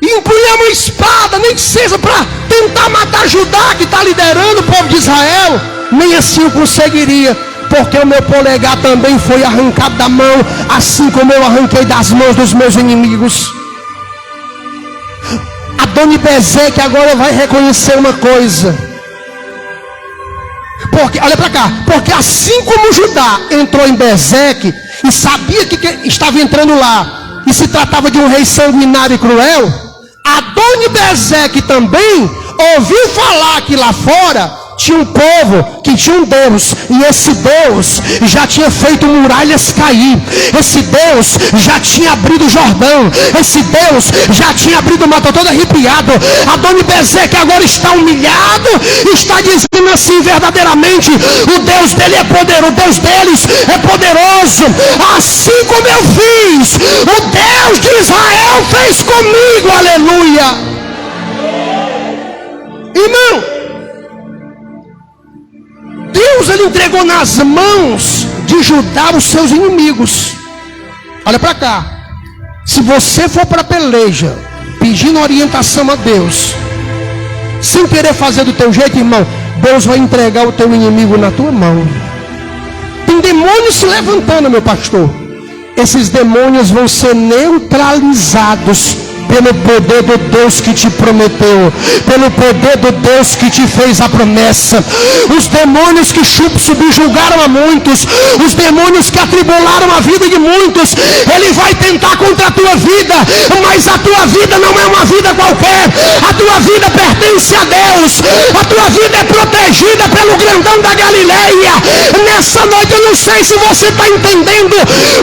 e empunhar uma espada, nem que seja para tentar matar Judá, que está liderando o povo de Israel, nem assim eu conseguiria, porque o meu polegar também foi arrancado da mão, assim como eu arranquei das mãos dos meus inimigos. Adoni-Bezeque agora vai reconhecer uma coisa, porque, olha para cá, porque assim como Judá entrou em Bezeque e sabia que estava entrando lá e se tratava de um rei sanguinário e cruel, Adoni-Bezeque também ouviu falar que lá fora tinha um povo que tinha um Deus, e esse Deus já tinha feito muralhas cair, esse Deus já tinha abrido o Jordão, esse Deus já tinha abrido o mar. Estou todo arrepiado. Adoni-Bezeque agora está humilhado, está dizendo assim: verdadeiramente o Deus dele é poderoso, o Deus deles é poderoso, assim como eu fiz, o Deus de Israel fez comigo. Aleluia. Irmão, Deus ele entregou nas mãos de Judá os seus inimigos. Olha para cá. Se você for para a peleja pedindo orientação a Deus, sem querer fazer do teu jeito, irmão, Deus vai entregar o teu inimigo na tua mão. Tem demônios se levantando, meu pastor. Esses demônios vão ser neutralizados pelo poder do Deus que te prometeu, pelo poder do Deus que te fez a promessa. Os demônios que subjugaram a muitos, os demônios que atribularam a vida de muitos, ele vai tentar contra a tua vida, mas a tua vida não é uma vida qualquer. A tua vida pertence a Deus, a tua vida é protegida pelo grandão da Galileia. Nessa noite eu não sei se você está entendendo.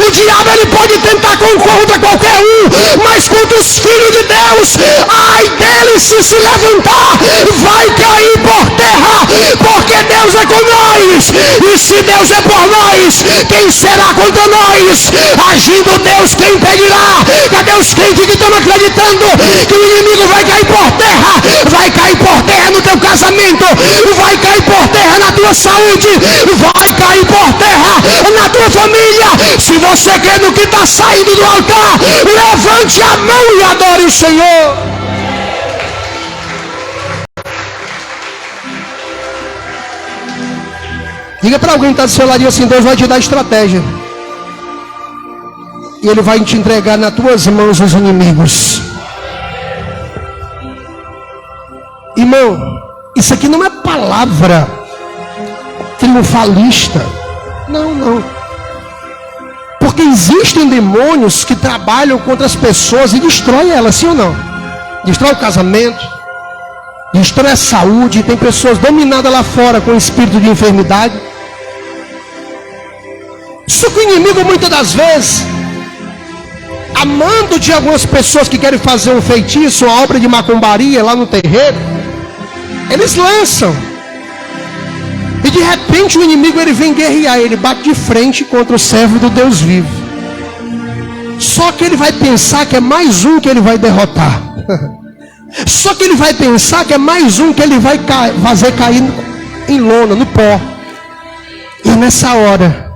O diabo ele pode tentar contra qualquer um, mas contra os filhos de Deus, ai dele se levantar, vai cair por terra, porque Deus é com nós. E se Deus é por nós, quem será contra nós? Agindo Deus, quem impedirá? Cadê os crentes que estão acreditando que o inimigo vai cair por terra? Vai cair por terra no teu casamento, vai cair por terra na tua saúde, vai cair por terra na tua família. Se você crê no que está saindo do altar, levante a mão e adore o Senhor. Diga para alguém que está do seu lado assim: Deus vai te dar estratégia, e Ele vai te entregar nas tuas mãos os inimigos. Irmão, isso aqui não é palavra triunfalista. Não. Porque existem demônios que trabalham contra as pessoas e destroem elas, sim ou não? Destrói o casamento, destrói a saúde. Tem pessoas dominadas lá fora com espírito de enfermidade. Só que o inimigo muitas das vezes, amando de algumas pessoas que querem fazer um feitiço, uma obra de macumbaria lá no terreiro, eles lançam. E de repente o inimigo ele vem guerrear, ele bate de frente contra o servo do Deus vivo. Só que ele vai pensar que é mais um que ele vai derrotar. Só que ele vai pensar que é mais um que ele vai fazer cair em lona, no pó. E nessa hora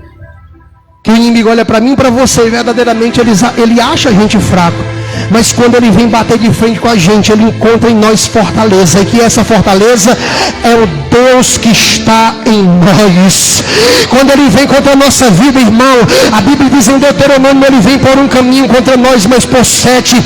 que o inimigo olha para mim e para você, e verdadeiramente ele acha a gente fraco. Mas quando ele vem bater de frente com a gente, ele encontra em nós fortaleza. E que essa fortaleza é o Deus que está em nós. Quando ele vem contra a nossa vida, irmão, a Bíblia diz em Deuteronômio, ele vem por um caminho contra nós, mas por 7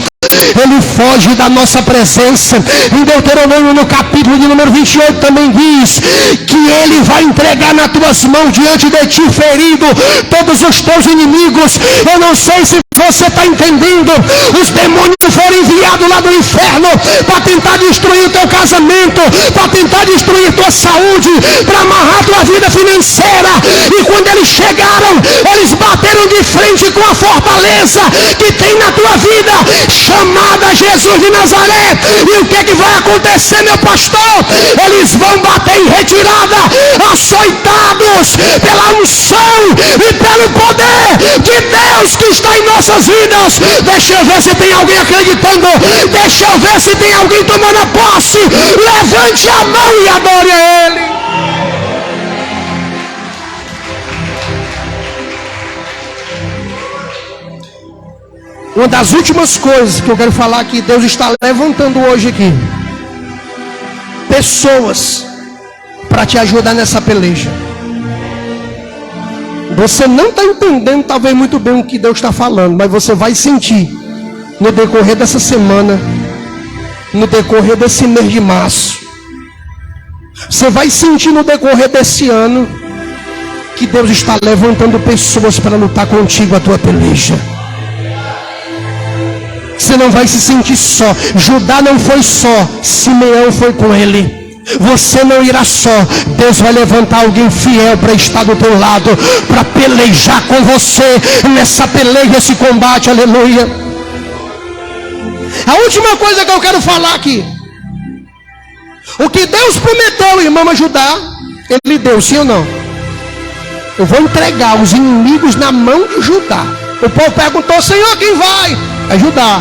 ele foge da nossa presença. Em Deuteronômio, no capítulo de número 28, também diz que ele vai entregar nas tuas mãos, diante de ti, ferido, todos os teus inimigos. Eu não sei se você está entendendo. Os demônios foram enviados lá do inferno para tentar destruir o teu casamento, para tentar destruir tua saúde, para amarrar tua vida financeira. E quando eles chegaram, eles bateram de frente com a fortaleza que tem na tua vida, chamada Jesus de Nazaré. E o que é que vai acontecer, meu pastor? Eles vão bater em retirada, açoitados pela unção e pelo poder de Deus que está em nossas vidas. Deixa eu ver se tem alguém acreditando. Deixa eu ver se tem alguém tomando a posse. Levante a mão e adore a Ele. Uma das últimas coisas que eu quero falar que Deus está levantando hoje aqui, pessoas para te ajudar nessa peleja. Você não está entendendo talvez muito bem o que Deus está falando, mas você vai sentir no decorrer dessa semana, no decorrer desse mês de março, você vai sentir no decorrer desse ano que Deus está levantando pessoas para lutar contigo a tua peleja. Você não vai se sentir só. Judá não foi só, Simeão foi com ele. Você não irá só. Deus vai levantar alguém fiel para estar do teu lado, para pelejar com você nessa peleja, esse combate. Aleluia. A última coisa que eu quero falar aqui: o que Deus prometeu, irmão, ajudar, Ele deu, sim ou não? Eu vou entregar os inimigos na mão de Judá. O povo perguntou: Senhor, quem vai? É Judá.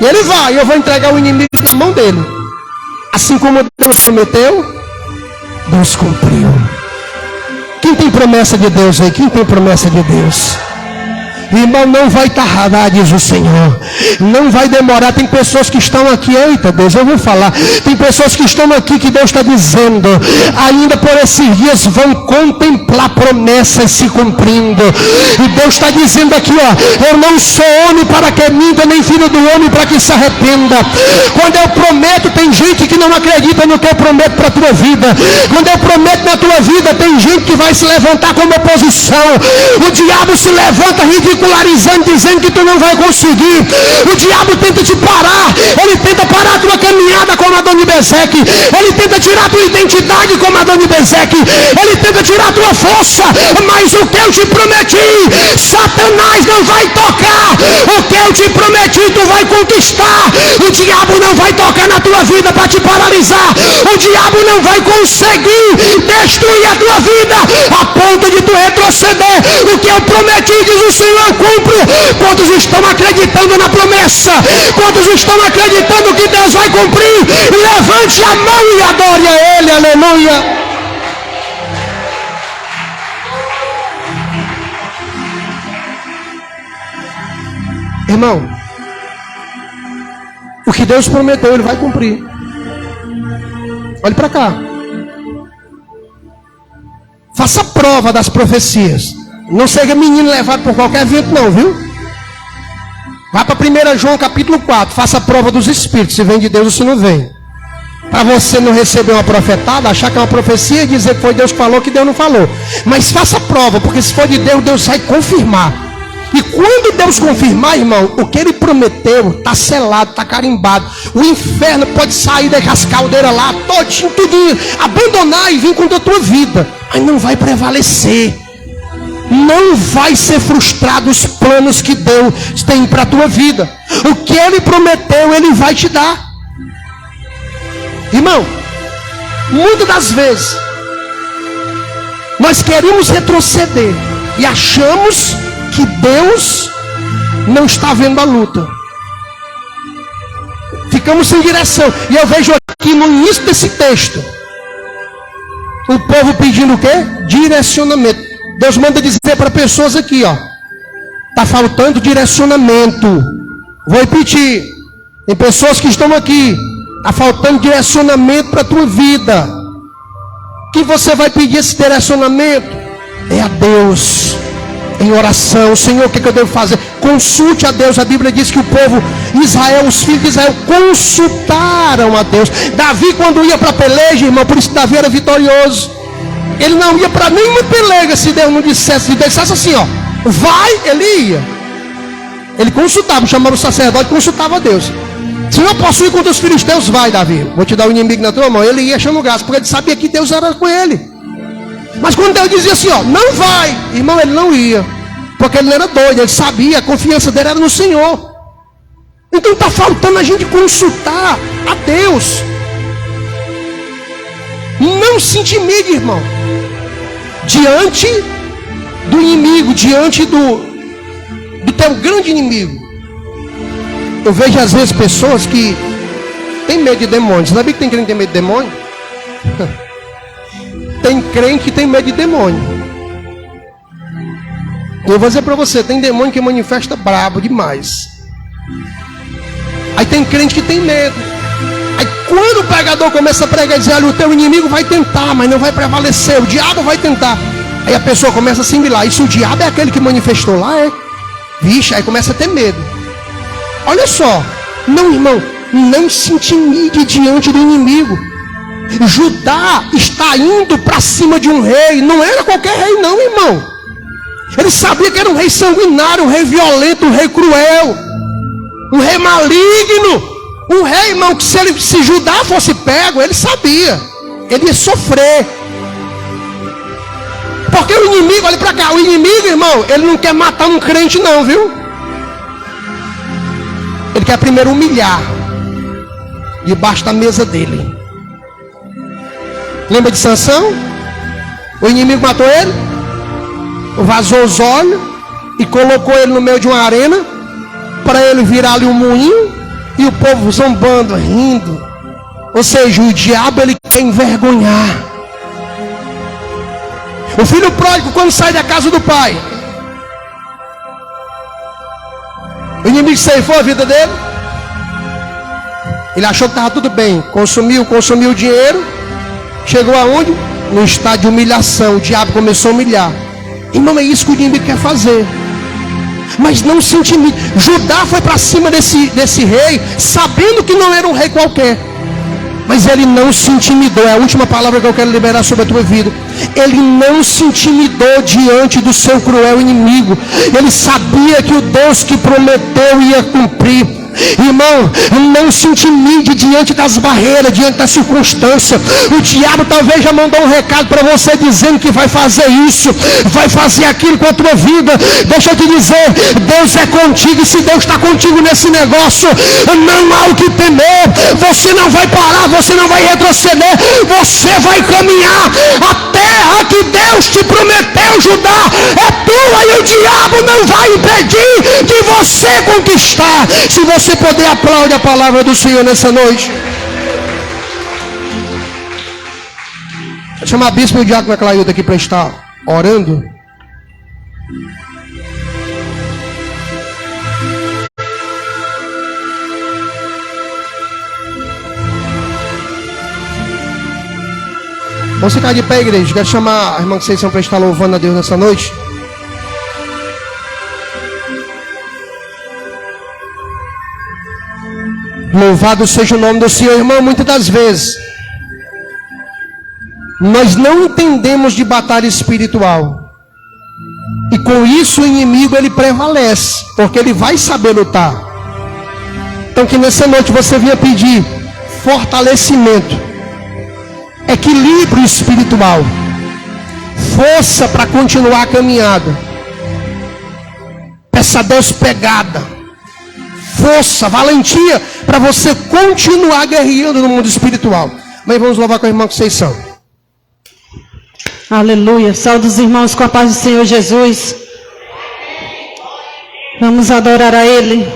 E ele vai, eu vou entregar o inimigo na mão dele. Assim como Deus prometeu, Deus cumpriu. Quem tem promessa de Deus aí? Quem tem promessa de Deus? Irmão, não vai tardar, diz o Senhor. Não vai demorar. Tem pessoas que estão aqui, eita Deus, eu vou falar. Tem pessoas que estão aqui que Deus está dizendo, ainda por esses dias vão contemplar promessas se cumprindo. E Deus está dizendo aqui, ó: eu não sou homem para que minta, nem filho do homem para que se arrependa. Quando eu prometo, tem gente que não acredita no que eu prometo para a tua vida. Quando eu prometo na tua vida, tem gente que vai se levantar como oposição. O diabo se levanta ridicularizando, dizendo que tu não vai conseguir. O diabo tenta te parar. Ele tenta parar a tua caminhada como Adonibezeque. Ele tenta tirar a tua identidade como Adonibezeque. Ele tenta tirar a tua força. Mas o que eu te prometi, Satanás não vai tocar. O que eu te prometi, tu vai conquistar. O diabo não vai tocar na tua vida para te paralisar. O diabo não vai conseguir destruir a tua vida a ponto de tu retroceder. O que eu prometi, diz o Senhor, cumpro. Quantos estão acreditando na promessa? Quantos estão acreditando que Deus vai cumprir? Levante a mão e adore a Ele. Aleluia. Irmão, o que Deus prometeu, Ele vai cumprir. Olhe para cá. Faça prova das profecias. Não seja menino levado por qualquer vento não, viu? Vá para 1 João capítulo 4. Faça prova dos Espíritos. Se vem de Deus ou se não vem. Para você não receber uma profetada, achar que é uma profecia e dizer que foi Deus que falou, que Deus não falou. Mas faça prova, porque se for de Deus, Deus vai confirmar. E quando Deus confirmar, irmão, o que Ele prometeu está selado, está carimbado. O inferno pode sair das caldeiras lá, todinho, tudinho, abandonar e vir contra a tua vida. Mas não vai prevalecer. Não vai ser frustrado os planos que Deus tem para a tua vida. O que Ele prometeu, Ele vai te dar. Irmão, muitas das vezes nós queremos retroceder e achamos que Deus não está vendo a luta. Ficamos sem direção. E eu vejo aqui no início desse texto o povo pedindo o quê? Direcionamento. Deus manda dizer para pessoas aqui, ó: está faltando direcionamento. Vou repetir. Tem pessoas que estão aqui, está faltando direcionamento para a tua vida. Que você vai pedir esse direcionamento? É a Deus. Em oração. Senhor, o que eu devo fazer? Consulte a Deus. A Bíblia diz que o povo Israel, os filhos de Israel, consultaram a Deus. Davi, quando ia para a peleja, irmão, por isso Davi era vitorioso. Ele não ia para nenhuma peleja se Deus não dissesse. Se Deus dissesse assim, ó, vai, ele ia. Ele consultava, chamava o sacerdote, consultava a Deus. Se eu posso ir contra os filisteus, vai, Davi, vou te dar o inimigo na tua mão. Ele ia achando graça, porque ele sabia que Deus era com ele. Mas quando Deus dizia assim, ó, não vai, irmão, ele não ia. Porque ele não era doido, ele sabia, a confiança dele era no Senhor. Então está faltando a gente consultar a Deus. Não se intimide, irmão. Diante do inimigo, diante do teu grande inimigo. Eu vejo às vezes pessoas que têm medo de demônios. Você sabia que tem crente que tem medo de demônio? Tem crente que tem medo de demônio. Eu vou dizer para você, tem demônio que manifesta brabo demais. Aí tem crente que tem medo. Aí quando o pregador começa a pregar e dizer, olha, o teu inimigo vai tentar, mas não vai prevalecer, o diabo vai tentar. Aí a pessoa começa a assimilar, isso o diabo é aquele que manifestou lá, é? Vixe, aí começa a ter medo. Olha só, não, irmão, não se intimide diante do inimigo. Judá está indo para cima de um rei. Não era qualquer rei não, irmão. Ele sabia que era um rei sanguinário, um rei violento, um rei cruel, um rei maligno. Um rei, irmão, que se Judá fosse pego, ele sabia. Ele ia sofrer. Porque o inimigo, olha para cá, o inimigo, irmão, ele não quer matar um crente não, viu? Ele quer primeiro humilhar. Debaixo da mesa dele. Lembra de Sansão? O inimigo matou ele, vazou os olhos e colocou ele no meio de uma arena para ele virar ali um moinho e o povo zombando, rindo. Ou seja, o diabo ele quer envergonhar. O filho pródigo, quando sai da casa do pai, o inimigo ceifou a vida dele. Ele achou que estava tudo bem, consumiu o dinheiro. Chegou aonde? No estado de humilhação. O diabo começou a humilhar. Irmão, é isso que o inimigo quer fazer. Mas não se intimide. Judá foi para cima desse rei, sabendo que não era um rei qualquer. Mas ele não se intimidou. É a última palavra que eu quero liberar sobre a tua vida. Ele não se intimidou diante do seu cruel inimigo. Ele sabia que o Deus que prometeu ia cumprir. Irmão, não se intimide diante das barreiras, diante da circunstância. O diabo talvez já mandou um recado para você dizendo que vai fazer isso, vai fazer aquilo com a tua vida. Deixa eu te dizer, Deus é contigo, e se Deus está contigo nesse negócio, não há o que temer. Você não vai parar, você não vai retroceder, você vai caminhar. A terra que Deus te prometeu, Judá, é tua, e o diabo não vai impedir de você conquistar. Se você poder, aplaude a palavra do Senhor nessa noite. Vou chamar a bispo e o diácono Aclaildo aqui para estar orando. Vamos ficar de pé, igreja. Quero chamar a irmã Conceição para estar louvando a Deus nessa noite. Louvado seja o nome do Senhor, irmão. Muitas das vezes nós não entendemos de batalha espiritual, e com isso o inimigo ele prevalece, porque ele vai saber lutar. Então que nessa noite você venha pedir fortalecimento, equilíbrio espiritual, força para continuar a caminhada. Peça a Deus pegada, força, valentia para você continuar guerreando no mundo espiritual. Mas vamos louvar com a irmã Conceição. Aleluia. Saúde os irmãos com a paz do Senhor Jesus. Vamos adorar a Ele.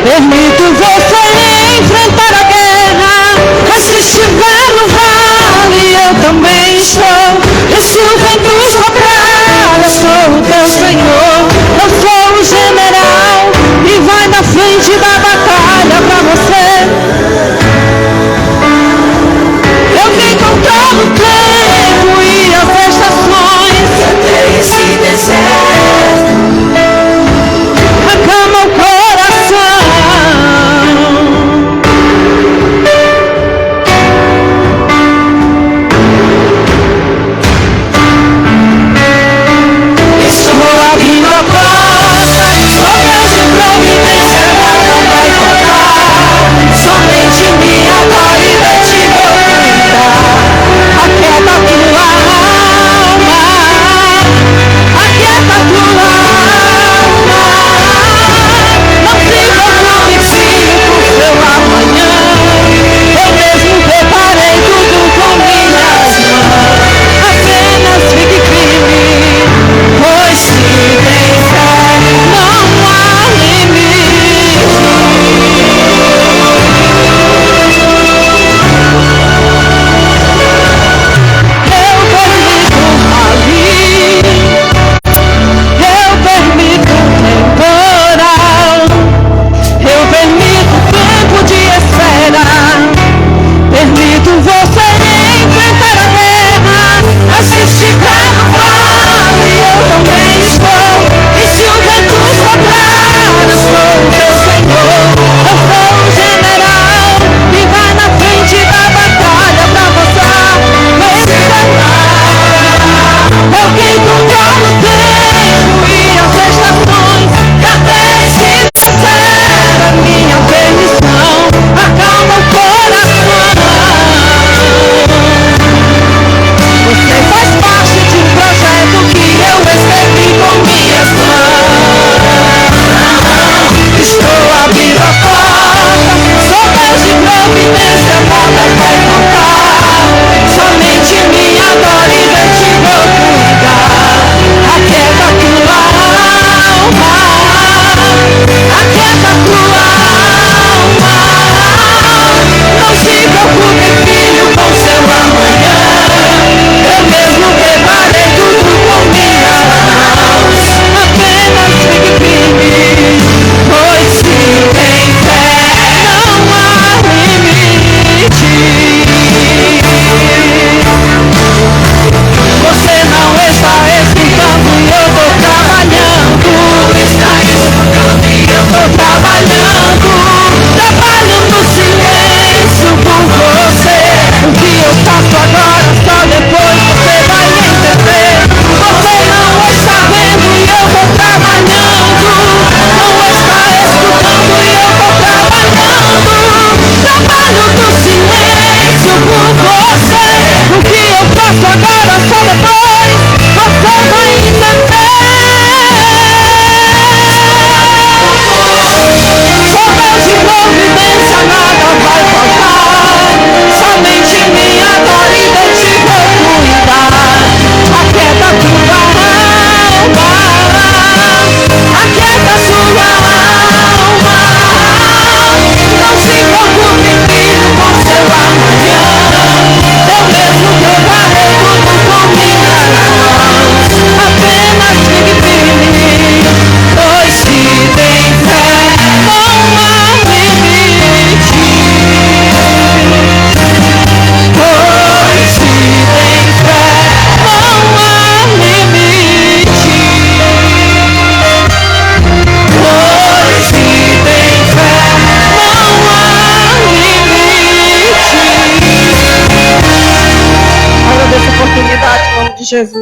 Permito você enfrentar a guerra, mas se estiver no vale eu também estou. E se o vento soprar, eu sou o teu Senhor. Eu sou o general e vai na frente da batalha pra você. Eu vim contar o tempo e as estações. Até esse deserto acalma o coração. Estou abrindo a porta, só Deus de providência não vai faltar. Jesus.